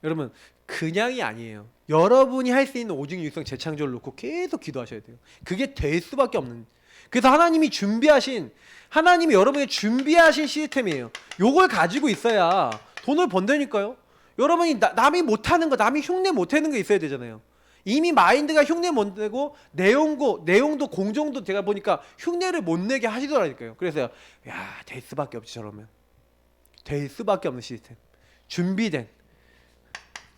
Speaker 1: 여러분 그냥이 아니에요. 여러분이 할 수 있는 오직 유익성 재창조를 놓고 계속 기도하셔야 돼요. 그게 될 수밖에 없는. 그래서 하나님이 여러분에게 준비하신 시스템이에요. 요걸 가지고 있어야 돈을 번다니까요. 여러분이 남이 못하는 거, 남이 흉내 못하는 거 있어야 되잖아요. 이미 마인드가 흉내 못 내고 내용도 공정도 제가 보니까 흉내를 못 내게 하시더라니까요. 그래서 될 수밖에 없지. 저러면 될 수밖에 없는 시스템, 준비된,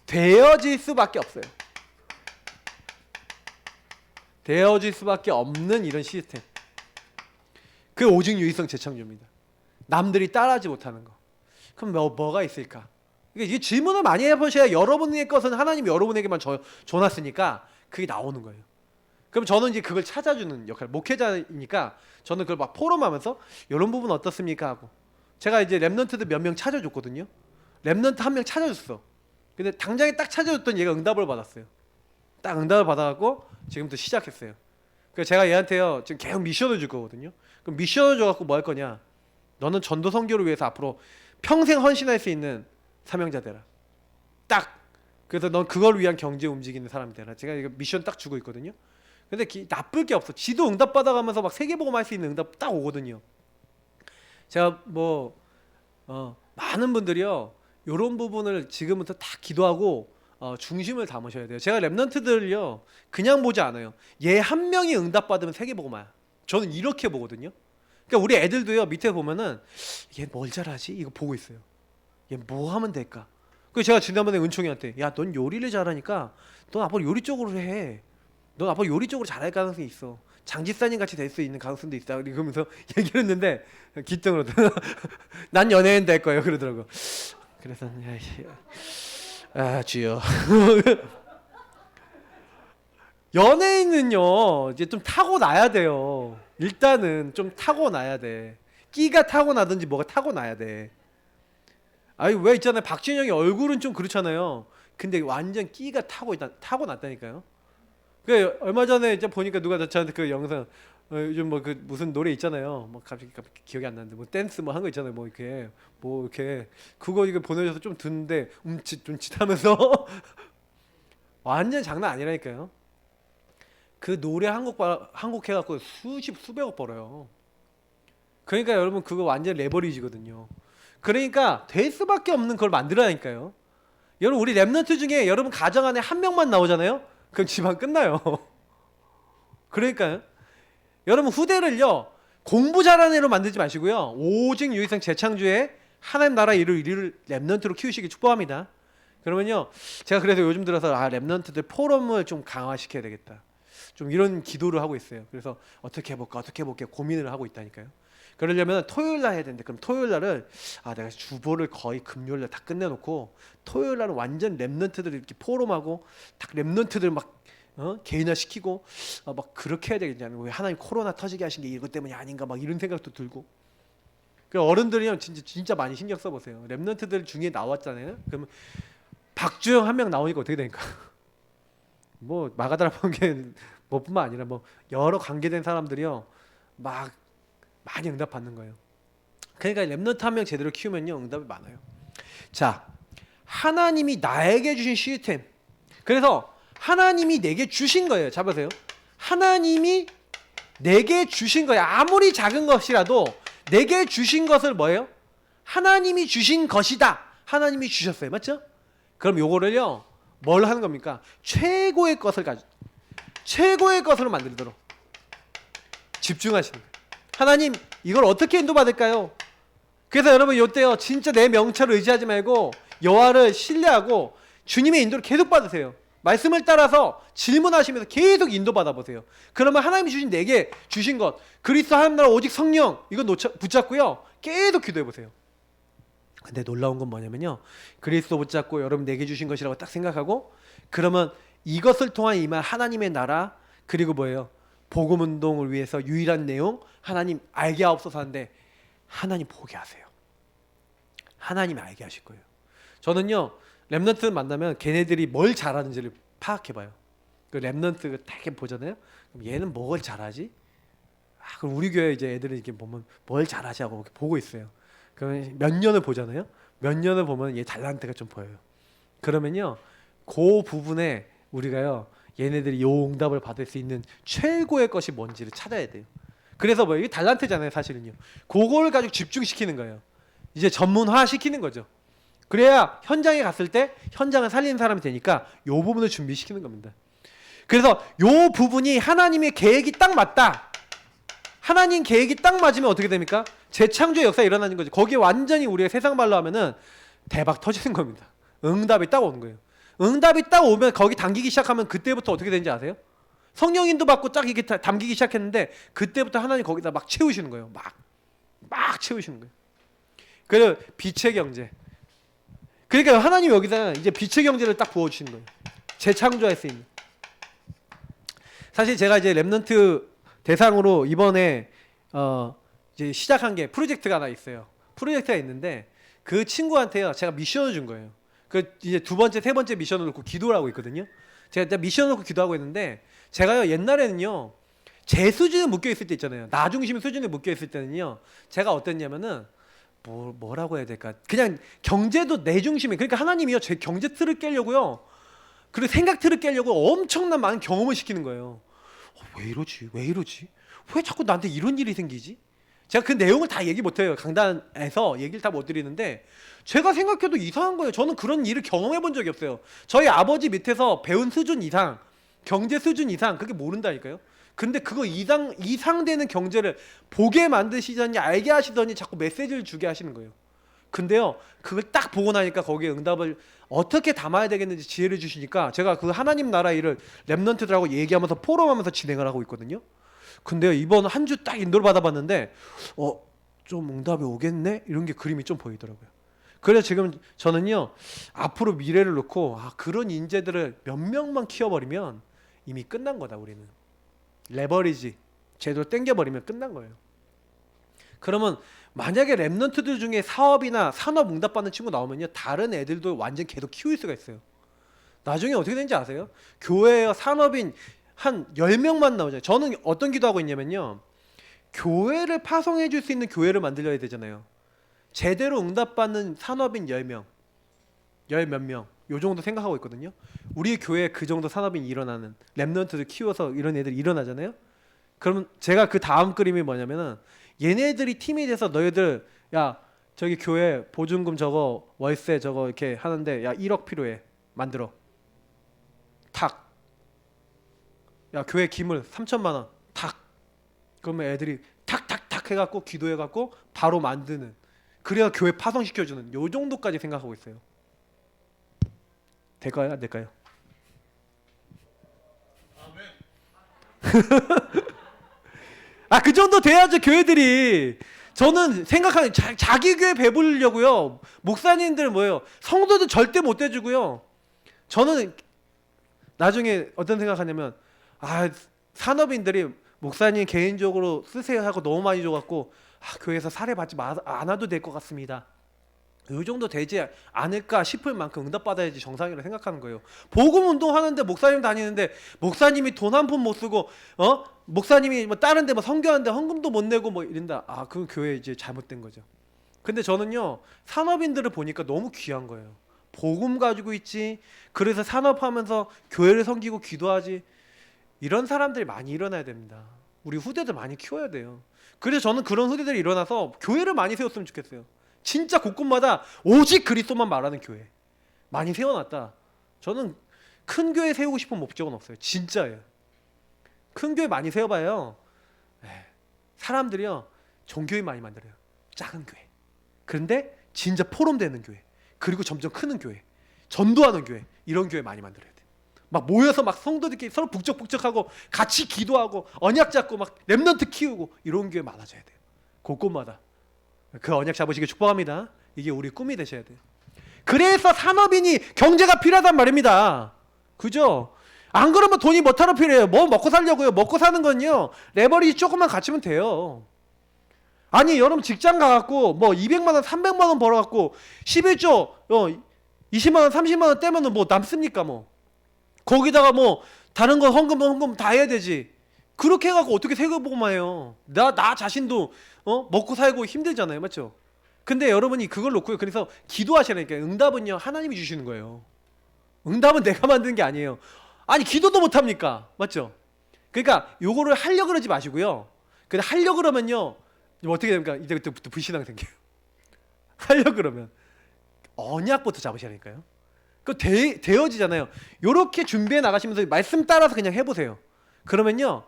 Speaker 1: 되어질 수밖에 없어요. 되어질 수밖에 없는 이런 시스템. 그 오직 유익성 재창조입니다. 남들이 따라하지 못하는 거. 그럼 뭐가 있을까? 이게 질문을 많이 해보셔야 여러분의 것은 하나님이 여러분에게만 줘놨으니까 그게 나오는 거예요. 그럼 저는 이제 그걸 찾아주는 역할, 목회자이니까 저는 그걸 막 포럼하면서 이런 부분 어떻습니까 하고, 제가 이제 랩넌트들 몇 명 찾아줬거든요. 랩넌트 한 명 찾아줬어. 근데 당장에 딱 찾아줬던 얘가 응답을 받았어요. 딱 응답을 받아갖고 지금부터 시작했어요. 그래서 제가 얘한테요 지금 계속 미션을 줄 거거든요. 그럼 미션을 줘갖고 뭐 할 거냐? 너는 전도 선교를 위해서 앞으로 평생 헌신할 수 있는 사명자 되라. 딱. 그래서 넌 그걸 위한 경제 움직이는 사람이 되라. 제가 이거 미션 딱 주고 있거든요. 근데 나쁠 게 없어. 지도 응답 받아가면서 막 세계복음 할 수 있는 응답 딱 오거든요. 제가 많은 분들이요 이런 부분을 지금부터 다 기도하고 중심을 담으셔야 돼요. 제가 랩넌트들을요 그냥 보지 않아요. 얘 한 명이 응답 받으면 세계복음화야. 저는 이렇게 보거든요. 그러니까 우리 애들도요 밑에 보면은 얘 뭘 잘하지? 이거 보고 있어요. 얘 뭐 하면 될까? 그래서 제가 지난번에 은총이한테 넌 요리를 잘하니까 넌 앞으로 요리 쪽으로 해. 넌 앞으로 요리 쪽으로 잘할 가능성이 있어. 장집사님 같이 될 수 있는 가능성도 있다. 그러면서 얘기를 했는데 기특으로 난 연예인 될 거예요 그러더라고. 그래서 주여. 연예인은요 이제 좀 타고나야 돼요. 일단은 좀 타고나야 돼. 끼가 타고나든지 뭐가 타고나야 돼. 왜 있잖아요. 박진영이 얼굴은 좀 그렇잖아요. 근데 완전 끼가 타고났다니까요. 그 얼마 전에 이제 보니까 누가 저한테 그 영상 요즘 뭐 그 무슨 노래 있잖아요. 뭐 갑자기 기억이 안 나는데 뭐 댄스 뭐 한 거 있잖아요. 뭐 이렇게 그거 이거 보내줘서 좀 듣는데 움칫움칫하면서 완전 장난 아니라니까요. 그 노래 한 곡 해갖고 수백억 벌어요. 그러니까 여러분 그거 완전 레버리지거든요. 그러니까 될 수밖에 없는 걸 만들어야니까요. 여러분 우리 랩넌트 중에 여러분 가정 안에 한 명만 나오잖아요. 그럼 집안 끝나요. 그러니까요. 여러분 후대를요 공부 잘하는 애로 만들지 마시고요. 오직 유익성 재창조에 하나님 나라 일을 랩넌트로 키우시기 축복합니다. 그러면요 제가 그래서 요즘 들어서 랩넌트들 포럼을 좀 강화시켜야 되겠다. 좀 이런 기도를 하고 있어요. 그래서 어떻게 해볼까 고민을 하고 있다니까요. 그러려면 토요일날 해야 되는데 그럼 토요일날은 내가 주보를 거의 금요일날 다 끝내놓고 토요일날은 완전 랩넌트들 이렇게 포럼하고 딱 랩넌트들 막 개인화 시키고 막 그렇게 해야 되겠냐는 왜 하나님 코로나 터지게 하신 게 이것 때문이 아닌가 막 이런 생각도 들고. 그 어른들이요 진짜 많이 신경 써보세요. 랩넌트들 중에 나왔잖아요. 그러면 박주영 한 명 나오니까 어떻게 되니까 뭐 마가다라 번개 뭐뿐만 아니라 뭐 여러 관계된 사람들이요 막 많이 응답 받는 거예요. 그러니까 랩넌트 한 명 제대로 키우면요 응답이 많아요. 자, 하나님이 나에게 주신 시스템. 그래서 하나님이 내게 주신 거예요. 잡으세요. 하나님이 내게 주신 거예요. 아무리 작은 것이라도 내게 주신 것을 뭐예요? 하나님이 주신 것이다. 하나님이 주셨어요. 맞죠? 그럼 요거를요 뭘 하는 겁니까? 최고의 것으로 만들도록 집중하시는 거예요. 하나님 이걸 어떻게 인도받을까요? 그래서 여러분 이때요 진짜 내 명철을 의지하지 말고 여호와를 신뢰하고 주님의 인도를 계속 받으세요. 말씀을 따라서 질문하시면서 계속 인도받아 보세요. 그러면 하나님이 주신 내게 주신 것, 그리스도 하나님 나라 오직 성령, 이거 붙잡고요. 계속 기도해 보세요. 근데 놀라운 건 뭐냐면요, 그리스도 붙잡고 여러분 내게 주신 것이라고 딱 생각하고, 그러면 이것을 통한 임한 하나님의 나라, 그리고 뭐예요? 복음 운동을 위해서 유일한 내용, 하나님 알게 하옵소서 하는데 하나님 보게 하세요. 하나님 알게 하실 거예요. 저는요, 렘넌트 만나면 걔네들이 뭘 잘하는지를 파악해봐요. 그 렘넌트 딱 보잖아요. 그럼 얘는 뭘 잘하지? 그럼 우리 교회 이제 애들이 이렇게 보면 뭘 잘하지 하고 이렇게 보고 있어요. 그러면 몇 년을 보잖아요. 몇 년을 보면 얘 달란트가 좀 보여요. 그러면요, 그 부분에 우리가요, 얘네들이 요 응답을 받을 수 있는 최고의 것이 뭔지를 찾아야 돼요. 그래서 뭐 이게 달란트잖아요, 사실은요. 그걸 가지고 집중시키는 거예요. 이제 전문화 시키는 거죠. 그래야 현장에 갔을 때 현장을 살리는 사람이 되니까 요 부분을 준비시키는 겁니다. 그래서 요 부분이 하나님의 계획이 딱 맞다. 하나님 계획이 딱 맞으면 어떻게 됩니까? 재창조의 역사가 일어나는 거죠. 거기에 완전히 우리가 세상 말로 하면은 대박 터지는 겁니다. 응답이 딱 오는 거예요. 응답이 딱 오면 거기 담기기 시작하면 그때부터 어떻게 되는지 아세요? 성령인도 받고 딱 이게 담기기 시작했는데 그때부터 하나님 거기다 막 채우시는 거예요. 막 채우시는 거예요. 그래서 빛의 경제. 그러니까 하나님 여기다 이제 빛의 경제를 딱 부어주시는 거예요. 재창조할 수 있는. 사실 제가 이제 렘넌트 대상으로 이번에 이제 시작한 게 프로젝트가 하나 있어요. 프로젝트가 있는데 그 친구한테요, 제가 미션을 준 거예요. 그 이제 두 번째, 세 번째 미션을 놓고 기도를 하고 있거든요. 제가 미션을 놓고 기도하고 있는데, 제가요 옛날에는요, 제 수준에 묶여 있을 때 있잖아요. 나 중심 수준에 묶여 있을 때는요, 제가 어땠냐면은 뭐라고 해야 될까? 그냥 경제도 내 중심에, 그러니까 하나님이요 제 경제 틀을 깨려고요, 그리고 생각 틀을 깨려고 엄청난 많은 경험을 시키는 거예요. 왜 이러지? 왜 자꾸 나한테 이런 일이 생기지? 제가 그 내용을 다 얘기 못해요. 강단에서 얘기를 다 못 드리는데, 제가 생각해도 이상한 거예요. 저는 그런 일을 경험해 본 적이 없어요. 저희 아버지 밑에서 배운 수준 이상, 경제 수준 이상, 그게 모른다니까요. 근데 그거 이상 되는 경제를 보게 만드시더니 알게 하시더니 자꾸 메시지를 주게 하시는 거예요. 근데요, 그걸 딱 보고 나니까 거기에 응답을 어떻게 담아야 되겠는지 지혜를 주시니까 제가 그 하나님 나라 일을 렘넌트들하고 얘기하면서 포럼하면서 진행을 하고 있거든요. 근데요, 이번 한 주 딱 인도를 받아봤는데 좀 응답이 오겠네? 이런 게 그림이 좀 보이더라고요. 그래서 지금 저는요, 앞으로 미래를 놓고 그런 인재들을 몇 명만 키워버리면 이미 끝난 거다. 우리는 레버리지 제대로 땡겨버리면 끝난 거예요. 그러면 만약에 렘넌트들 중에 사업이나 산업 응답받는 친구 나오면요, 다른 애들도 완전 계속 키울 수가 있어요. 나중에 어떻게 되는지 아세요? 교회 산업인 한 10명만 나오잖아요. 저는 어떤 기도하고 있냐면요, 교회를 파송해 줄 수 있는 교회를 만들어야 되잖아요. 제대로 응답받는 산업인 10명, 열 몇 명, 요 정도 생각하고 있거든요. 우리 교회에 그 정도 산업인이 일어나는, 렘넌트들 키워서 이런 애들이 일어나잖아요. 그러면 제가 그 다음 그림이 뭐냐면은, 얘네들이 팀이 돼서 너희들, 야 저기 교회 보증금 저거 월세 저거 이렇게 하는데 야 1억 필요해, 만들어. 탁. 야 교회 기물 3천만 원. 탁. 그러면 애들이 탁탁탁 해갖고 기도해갖고 바로 만드는, 그래야 교회 파송시켜주는, 요 정도까지 생각하고 있어요. 될까요? 안 될까요? 그 정도 돼야죠 교회들이. 저는 생각하는, 자기 교회 배부르려고요, 목사님들 뭐예요, 성도들 절대 못 돼주고요. 저는 나중에 어떤 생각하냐면, 산업인들이 목사님 개인적으로 쓰세요 하고 너무 많이 줘갖고 교회에서 사례받지 않아도 될 것 같습니다, 이 정도 되지 않을까 싶을 만큼 응답받아야지 정상이라고 생각하는 거예요. 복음 운동하는데 목사님 다니는데 목사님이 돈 한 푼 못 쓰고 목사님이 뭐 다른데 뭐 선교하는데 헌금도 못 내고 뭐 이런다. 그 교회 이제 잘못된 거죠. 근데 저는요, 산업인들을 보니까 너무 귀한 거예요. 복음 가지고 있지, 그래서 산업하면서 교회를 섬기고 기도하지, 이런 사람들이 많이 일어나야 됩니다. 우리 후대들 많이 키워야 돼요. 그래서 저는 그런 후대들이 일어나서 교회를 많이 세웠으면 좋겠어요. 진짜 곳곳마다 오직 그리스도만 말하는 교회 많이 세워놨다. 저는 큰 교회 세우고 싶은 목적은 없어요. 진짜예요. 큰 교회 많이 세워봐요, 사람들이요 종교인 많이 만들어요. 작은 교회. 그런데 진짜 포럼 되는 교회, 그리고 점점 크는 교회, 전도하는 교회, 이런 교회 많이 만들어야 돼. 막 모여서 막 성도들끼리 서로 북적북적하고 같이 기도하고 언약 잡고 막 렘넌트 키우고 이런 교회 많아져야 돼요. 곳곳마다. 그 언약 잡으시길 축복합니다. 이게 우리 꿈이 되셔야 돼요. 그래서 산업인이 경제가 필요하단 말입니다. 그죠? 안 그러면 돈이 뭐하러 필요해요? 뭐 먹고 살려고요? 먹고 사는 건요, 레버리지 조금만 갖추면 돼요. 아니 여러분 직장 가갖고 뭐 200만원 300만원 벌어갖고 11조 20만원 30만원 떼면은 뭐 남습니까? 뭐 거기다가 뭐 다른 거 헌금 다 해야 되지. 그렇게 해갖고 어떻게 세금보고만 해요? 나 자신도 먹고 살고 힘들잖아요. 맞죠? 근데 여러분이 그걸 놓고요, 그래서 기도하시라니까요. 응답은요 하나님이 주시는 거예요. 응답은 내가 만드는 게 아니에요. 아니 기도도 못합니까? 맞죠? 그러니까 요거를 하려고 그러지 마시고요. 근데 하려고 그러면요 어떻게 됩니까? 이제부터 불신앙 생겨요. 하려고 그러면 언약부터 잡으시라니까요. 그 되어지잖아요. 요렇게 준비해 나가시면서 말씀 따라서 그냥 해보세요. 그러면요,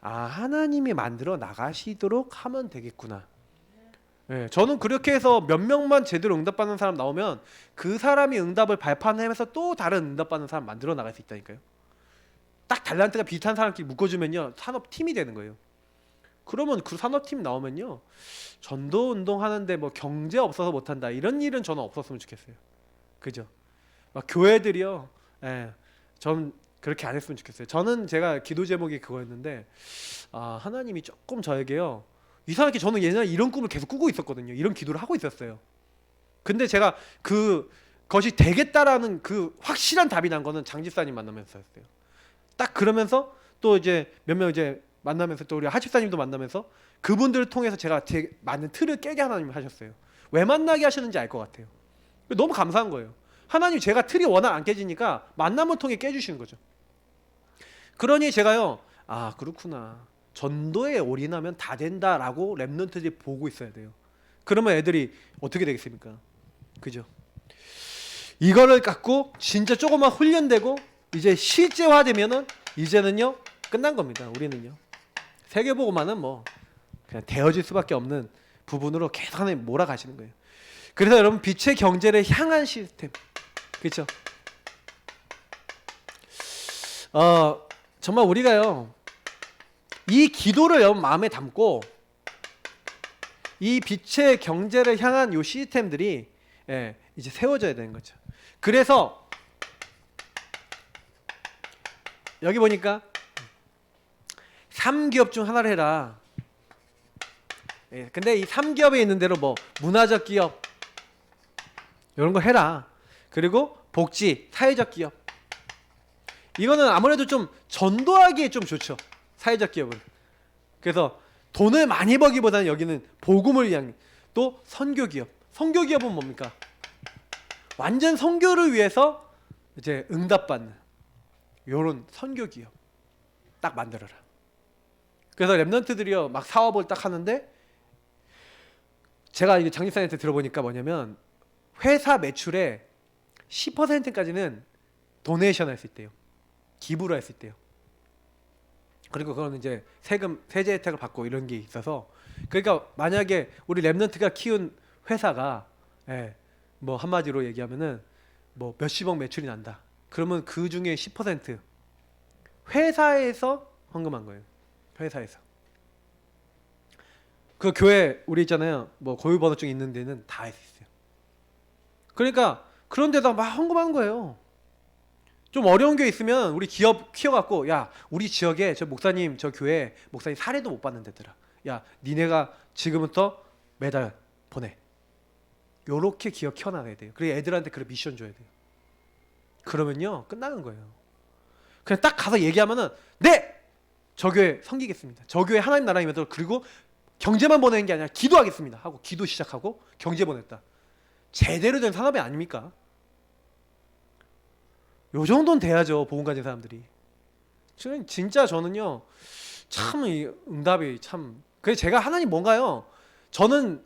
Speaker 1: 아 하나님이 만들어 나가시도록 하면 되겠구나. 네, 저는 그렇게 해서 몇 명만 제대로 응답받는 사람 나오면 그 사람이 응답을 발판하면서 또 다른 응답받는 사람 만들어 나갈 수 있다니까요. 딱 달란트가 비슷한 사람끼리 묶어주면요 산업팀이 되는 거예요. 그러면 그 산업팀 나오면요 전도 운동하는데 뭐 경제 없어서 못한다 이런 일은 저는 없었으면 좋겠어요. 그죠? 막 교회들이요, 예, 전 그렇게 안 했으면 좋겠어요. 저는 제가 기도 제목이 그거였는데, 아 하나님이 조금 저에게요, 이상하게 저는 예전에 이런 꿈을 계속 꾸고 있었거든요. 이런 기도를 하고 있었어요. 근데 제가 그것이 되겠다라는 그 확실한 답이 난 거는 장 집사님 만나면서였어요. 딱 그러면서 또 이제 몇 명 이제 만나면서 또 우리 하 집사님도 만나면서 그분들을 통해서 제가 제 맞는 틀을 깨게 하나님이 하셨어요. 왜 만나게 하셨는지 알 것 같아요. 너무 감사한 거예요. 하나님 제가 틀이 워낙 안 깨지니까 만남을 통해 깨주시는 거죠. 그러니 제가요, 아 그렇구나, 전도에 올인하면 다 된다라고 랩런트들이 보고 있어야 돼요. 그러면 애들이 어떻게 되겠습니까? 그죠? 이거를 갖고 진짜 조금만 훈련되고 이제 실제화되면은 이제는요 끝난 겁니다. 우리는요 세계보고만은 뭐 그냥 되어질 수밖에 없는 부분으로 계속 하나님 몰아가시는 거예요. 그래서 여러분 빛의 경제를 향한 시스템, 그렇죠? 정말 우리가요 이 기도를 여러분 마음에 담고 이 빛의 경제를 향한 요 시스템들이, 예, 이제 세워져야 되는 거죠. 그래서 여기 보니까 3기업 중 하나를 해라. 예, 근데 이 3기업에 있는 대로 뭐 문화적 기업 이런 거 해라. 그리고 복지, 사회적 기업. 이거는 아무래도 좀 전도하기에 좀 좋죠. 사회적 기업은. 그래서 돈을 많이 벌기보다는 여기는 복음을 위한, 또 선교 기업. 선교 기업은 뭡니까? 완전 선교를 위해서 이제 응답받는 요런 선교 기업 딱 만들어라. 그래서 랩런트들이요 막 사업을 딱 하는데, 제가 이게 장집사님한테 들어보니까 뭐냐면 회사 매출의 10%까지는 도네이션 할 수 있대요. 기부를 할 수 있대요. 그리고 그거는 이제 세금, 세제 혜택을 받고 이런 게 있어서, 그러니까 만약에 우리 랩런트가 키운 회사가, 예, 뭐 한마디로 얘기하면은 뭐 몇십억 매출이 난다. 그러면 그 중에 10% 회사에서 헌금한 거예요. 회사에서. 그 교회 우리 있잖아요. 뭐 고유번호증 있는 데는 다 할 수 있어요. 그러니까 그런 데다 막 헌금하는 거예요. 좀 어려운 게 있으면 우리 기업 키워갖고, 야 우리 지역에 저 목사님, 저 교회 목사님 사례도 못 받는 데더라. 야 니네가 지금부터 매달 보내. 요렇게 기업 키워나가야 돼요. 그리고 애들한테 그런 미션 줘야 돼요. 그러면요 끝나는 거예요. 그냥 딱 가서 얘기하면은, 네! 저 교회 섬기겠습니다. 저 교회 하나님 나라 임해도, 그리고 경제만 보내는 게 아니라 기도하겠습니다 하고 기도 시작하고 경제 보냈다. 제대로 된 산업이 아닙니까? 요 정도는 돼야죠, 복음 가진 사람들이. 진짜 저는요 참 이 응답이 참, 그래서 제가 하나님 뭔가요, 저는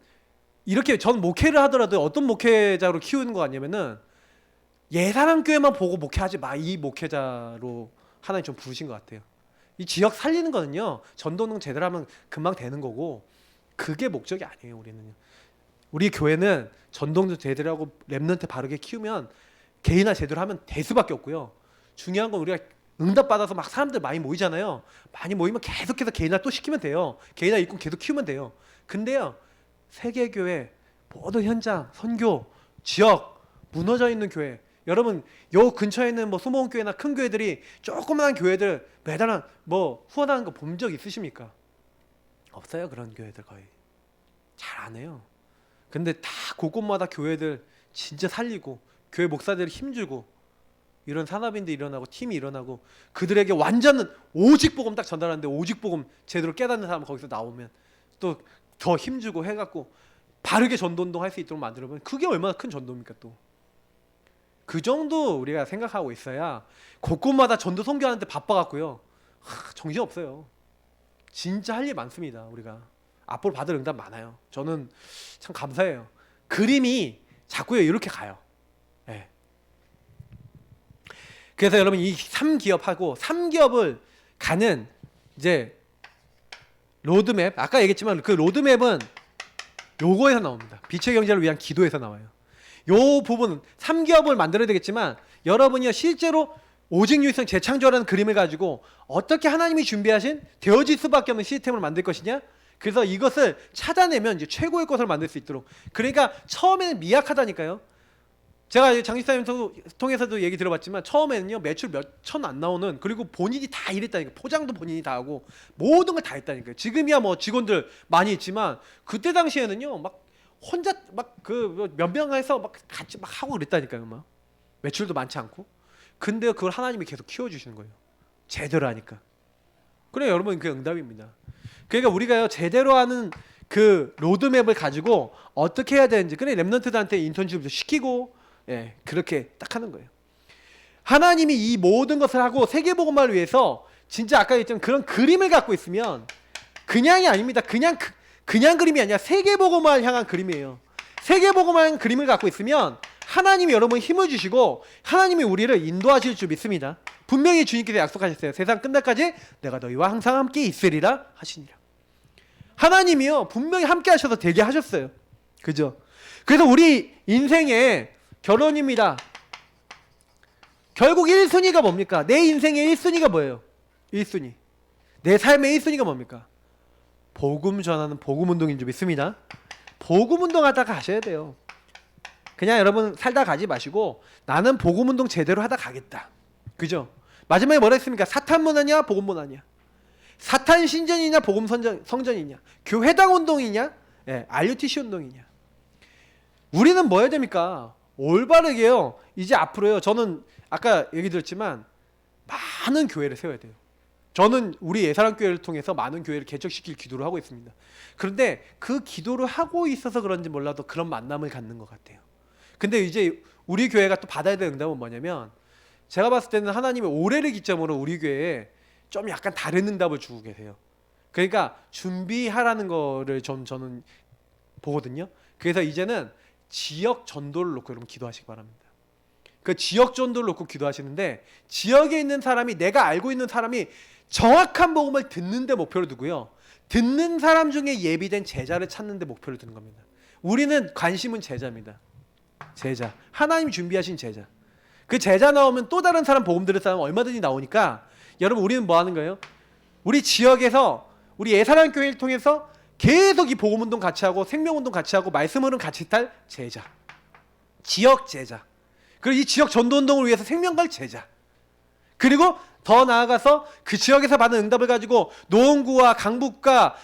Speaker 1: 이렇게, 전 목회를 하더라도 어떤 목회자로 키우는 거 아니면은 예사람교회만 보고 목회하지 마, 이 목회자로 하나님 좀 부르신 것 같아요. 이 지역 살리는 거는요 전도는 제대로 하면 금방 되는 거고, 그게 목적이 아니에요. 우리 교회는 전도도 제대로 하고 랩런트 바르게 키우면 개인화 제대로 하면 될 수밖에 없고요. 중요한 건 우리가 응답 받아서 막 사람들 많이 모이잖아요. 많이 모이면 계속해서 개인화 또 시키면 돼요. 개인화 일꾼 계속 키우면 돼요. 근데요, 세계교회 모든 현장, 선교, 지역 무너져 있는 교회, 여러분 요 근처에 있는 뭐 수목원교회나 큰 교회들이 조그만한 교회들 매달 뭐 후원하는 거 본 적 있으십니까? 없어요. 그런 교회들 거의 잘 안 해요. 근데 다 곳곳마다 교회들 진짜 살리고 교회 목사들이 힘주고 이런 산업인들이 일어나고 팀이 일어나고 그들에게 완전 오직 복음 딱 전달하는데 오직 복음 제대로 깨닫는 사람 거기서 나오면 또 더 힘주고 해갖고 바르게 전도운동 할 수 있도록 만들어보면 그게 얼마나 큰 전도입니까? 또 그 정도 우리가 생각하고 있어야 곳곳마다 전도 선교하는데 바빠갖고요 정신 없어요. 진짜 할 일 많습니다. 우리가 앞으로 받을 응답 많아요. 저는 참 감사해요. 그림이 자꾸요 이렇게 가요. 네. 그래서 여러분 이 3기업하고 3기업을 가는 이제 로드맵, 아까 얘기했지만 그 로드맵은 요거에서 나옵니다. 빛의 경제를 위한 기도에서 나와요. 요 부분 3기업을 만들어야 되겠지만 여러분이요 실제로 오직 유일성 재창조라는 그림을 가지고 어떻게 하나님이 준비하신 되어질 수밖에 없는 시스템을 만들 것이냐, 그래서 이것을 찾아내면 이제 최고의 것을 만들 수 있도록. 그러니까 처음에는 미약하다니까요. 제가 장집사님 통해서도 얘기 들어봤지만 처음에는요 매출 몇 천 안 나오는, 그리고 본인이 다 일했다니까. 포장도 본인이 다 하고 모든 걸 다 했다니까요. 지금이야 뭐 직원들 많이 있지만 그때 당시에는요 막 혼자 막 그 몇 명 해서 막 같이 막 하고 그랬다니까요. 막 매출도 많지 않고. 근데 그걸 하나님이 계속 키워주시는 거예요. 제대로 하니까. 그래 여러분 그게 응답입니다. 그러니까 우리가요 제대로 하는 그 로드맵을 가지고 어떻게 해야 되는지, 그래 랩런트들한테 인턴십도 시키고, 예 그렇게 딱 하는 거예요. 하나님이 이 모든 것을 하고 세계복음화를 위해서 진짜 아까 얘기했지만 그런 그림을 갖고 있으면 그냥이 아닙니다. 그냥 그림이 아니라 세계복음화를 향한 그림이에요. 세계복음화를 향한 그림을 갖고 있으면 하나님이 여러분 힘을 주시고 하나님이 우리를 인도하실 줄 믿습니다. 분명히 주님께서 약속하셨어요. 세상 끝날까지 내가 너희와 항상 함께 있으리라 하시니라. 하나님이요 분명히 함께 하셔서 되게 하셨어요. 그죠? 그래서 우리 인생의 결론입니다. 결국 1순위가 뭡니까? 내 인생의 1순위가 뭐예요? 1순위. 내 삶의 1순위가 뭡니까? 복음 전하는 복음운동인 줄 믿습니다. 복음운동 하다가 가셔야 돼요. 그냥 여러분 살다 가지 마시고 나는 복음운동 제대로 하다 가겠다. 그죠? 마지막에 뭐라 했습니까? 사탄 문화냐 복음 문화냐? 사탄 신전이냐 복음 성전이냐? 교회당 운동이냐? 예, RUTC 운동이냐? 우리는 뭐 해야 됩니까? 올바르게요. 이제 앞으로요. 저는 아까 얘기 드렸지만 많은 교회를 세워야 돼요. 저는 우리 예사랑교회를 통해서 많은 교회를 개척시킬 기도를 하고 있습니다. 그런데 그 기도를 하고 있어서 그런지 몰라도 그런 만남을 갖는 것 같아요. 근데 이제 우리 교회가 또 받아야 될 응답은 뭐냐면, 제가 봤을 때는 하나님의 올해를 기점으로 우리 교회에 좀 약간 다른 응답을 주고 계세요. 그러니까 준비하라는 거를 저는 보거든요. 그래서 이제는 지역 전도를 놓고 여러분 기도하시기 바랍니다. 그 지역 전도를 놓고 기도하시는데, 지역에 있는 사람이, 내가 알고 있는 사람이 정확한 복음을 듣는 데 목표를 두고요, 듣는 사람 중에 예비된 제자를 찾는 데 목표를 두는 겁니다. 우리는 관심은 제자입니다. 제자, 하나님이 준비하신 제자. 그 제자 나오면 또 다른 사람 복음 들을 사람 얼마든지 나오니까 여러분 우리는 뭐 하는 거예요? 우리 지역에서 우리 예사랑 교회를 통해서 계속 이 복음운동 같이 하고 생명운동 같이 하고 말씀으로는 같이 딸 제자, 지역 제자, 그리고 이 지역 전도운동을 위해서 생명갈 제자, 그리고 더 나아가서 그 지역에서 받은 응답을 가지고 노원구와 강북과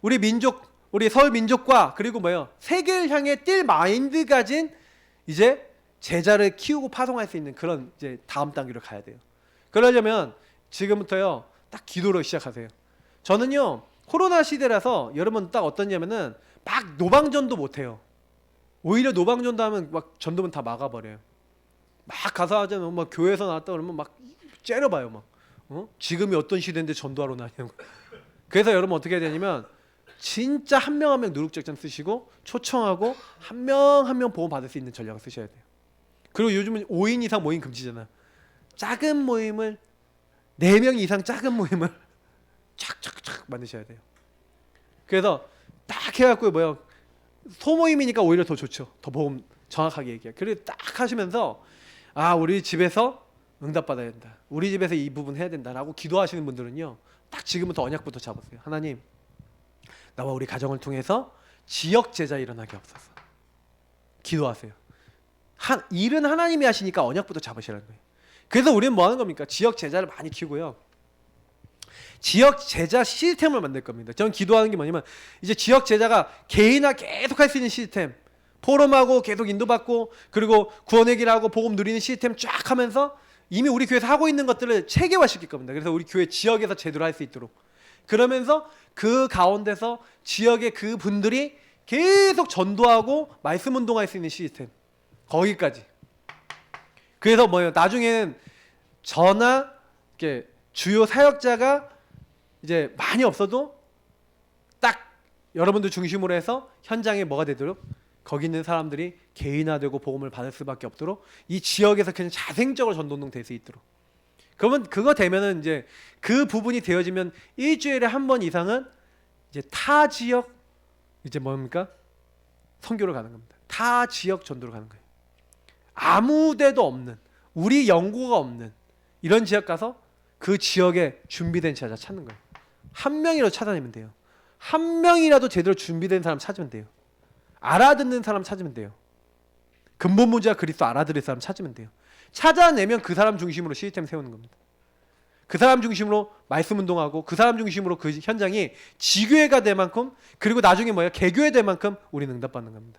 Speaker 1: 우리 민족, 우리 서울 민족과 그리고 세계를 향해 뛸 마인드 가진 이제 제자를 키우고 파송할 수 있는 그런 이제 다음 단계로 가야 돼요. 그러려면 지금부터요 딱 기도로 시작하세요. 저는요 코로나 시대라서 여러분 딱 어떠냐면은 막 노방전도 못해요. 오히려 노방전도 하면 막 전도문 다 막아버려요. 막 가서 하자면 막 교회에서 나왔다 그러면 막 째려봐요. 막 지금이 어떤 시대인데 전도하러 나냐고. 그래서 여러분 어떻게 해야 되냐면 진짜 한 명 한 명 누룩작전 쓰시고 초청하고 한 명 한 명 보험 받을 수 있는 전략을 쓰셔야 돼요. 그리고 요즘은 5인 이상 모임 금지잖아. 작은 모임을 4명 이상 작은 모임을 착착착 만드셔야 돼요. 그래서 딱 해갖고 소모임이니까 오히려 더 좋죠. 더 보험 정확하게 얘기해요. 그래서 딱 하시면서 우리 집에서 응답받아야 된다. 우리 집에서 이 부분 해야 된다라고 기도하시는 분들은요. 딱 지금부터 언약부터 잡으세요. 하나님, 나와 우리 가정을 통해서 지역 제자 일어나게 없어서. 기도하세요. 일은 하나님이 하시니까 언약부터 잡으시라는 거예요. 그래서 우리는 뭐 하는 겁니까? 지역 제자를 많이 키우고요. 지역 제자 시스템을 만들 겁니다. 저는 기도하는 게 뭐냐면 이제 지역 제자가 개인화 계속 할 수 있는 시스템, 포럼하고 계속 인도받고 그리고 구원의 길하고 복음 누리는 시스템 쫙 하면서 이미 우리 교회에서 하고 있는 것들을 체계화시킬 겁니다. 그래서 우리 교회 지역에서 제대로 할 수 있도록. 그러면서 그 가운데서 지역의 그 분들이 계속 전도하고 말씀 운동할 수 있는 시스템. 거기까지. 그래서 뭐예요? 나중에는 저나 이렇게 주요 사역자가 이제 많이 없어도 딱 여러분들 중심으로 해서 현장에 뭐가 되도록 거기 있는 사람들이 개인화되고 복음을 받을 수밖에 없도록 이 지역에서 그냥 자생적으로 전도운동 될 수 있도록. 그러면 그거 되면은 이제 그 부분이 되어지면 일주일에 한 번 이상은 이제 타 지역 이제 뭡니까? 선교를 가는 겁니다. 타 지역 전도를 가는 거예요. 아무 데도 없는 우리 연고가 없는 이런 지역 가서 그 지역에 준비된 제자 찾는 거예요. 한 명이라도 찾아내면 돼요. 한 명이라도 제대로 준비된 사람 찾으면 돼요. 알아듣는 사람 찾으면 돼요. 근본 문제가 그리스도 알아들을 사람 찾으면 돼요. 찾아내면 그 사람 중심으로 시스템 세우는 겁니다. 그 사람 중심으로 말씀 운동하고 그 사람 중심으로 그 현장이 지교회가 될 만큼 그리고 나중에 뭐야? 개교회 될 만큼 우리는 응답받는 겁니다.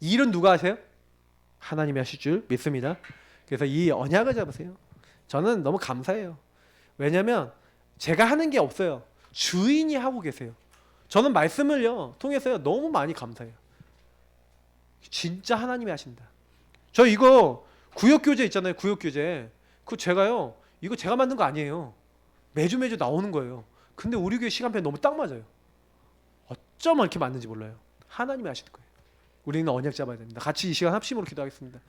Speaker 1: 이 일은 누가 하세요? 하나님이 하실 줄 믿습니다. 그래서 이 언약을 잡으세요. 저는 너무 감사해요. 왜냐하면 제가 하는 게 없어요. 주인이 하고 계세요. 저는 말씀을요 통해서요 너무 많이 감사해요. 진짜 하나님이 하신다. 저 이거 구역교재 있잖아요. 구역교재. 그거 제가요 이거 제가 만든 거 아니에요. 매주 나오는 거예요. 근데 우리 교회 시간표에 너무 딱 맞아요. 어쩜 이렇게 맞는지 몰라요. 하나님이 하시는 거예요. 우리는 언약 잡아야 됩니다. 같이 이 시간 합심으로 기도하겠습니다.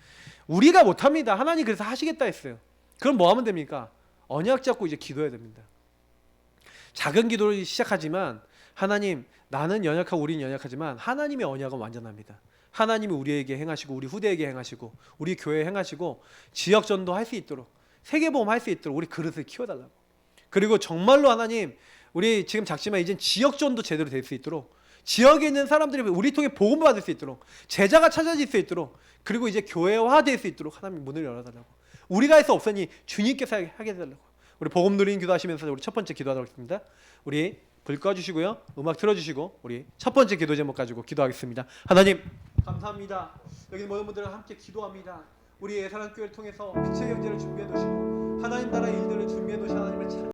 Speaker 1: 우리가 못합니다. 하나님 그래서 하시겠다 했어요. 그럼 뭐 하면 됩니까? 언약 잡고 이제 기도해야 됩니다. 작은 기도를 시작하지만 하나님 나는 연약하고 우리는 연약하지만 하나님의 언약은 완전합니다. 하나님이 우리에게 행하시고 우리 후대에게 행하시고 우리 교회에 행하시고 지역전도 할 수 있도록 세계보험 할 수 있도록 우리 그릇을 키워달라고. 그리고 정말로 하나님 우리 지금 작지만 이젠 지역전도 제대로 될 수 있도록 지역에 있는 사람들이 우리 통해 복음을 받을 수 있도록 제자가 찾아질 수 있도록 그리고 이제 교회화 될 수 있도록 하나님 문을 열어달라고. 우리가 해서 없으니 주님께서 하게 해달라고. 우리 복음 누리는 기도하시면서 우리 첫 번째 기도하도록 하겠습니다. 우리 불 꺼주시고요. 음악 틀어주시고 우리 첫 번째 기도 제목 가지고 기도하겠습니다. 하나님 감사합니다. 여기 모든 분들과 함께 기도합니다. 우리 예사랑교회를 통해서 빛의 경제를 준비해 두시고 하나님 나라의 일들을 준비해 두신 하나님을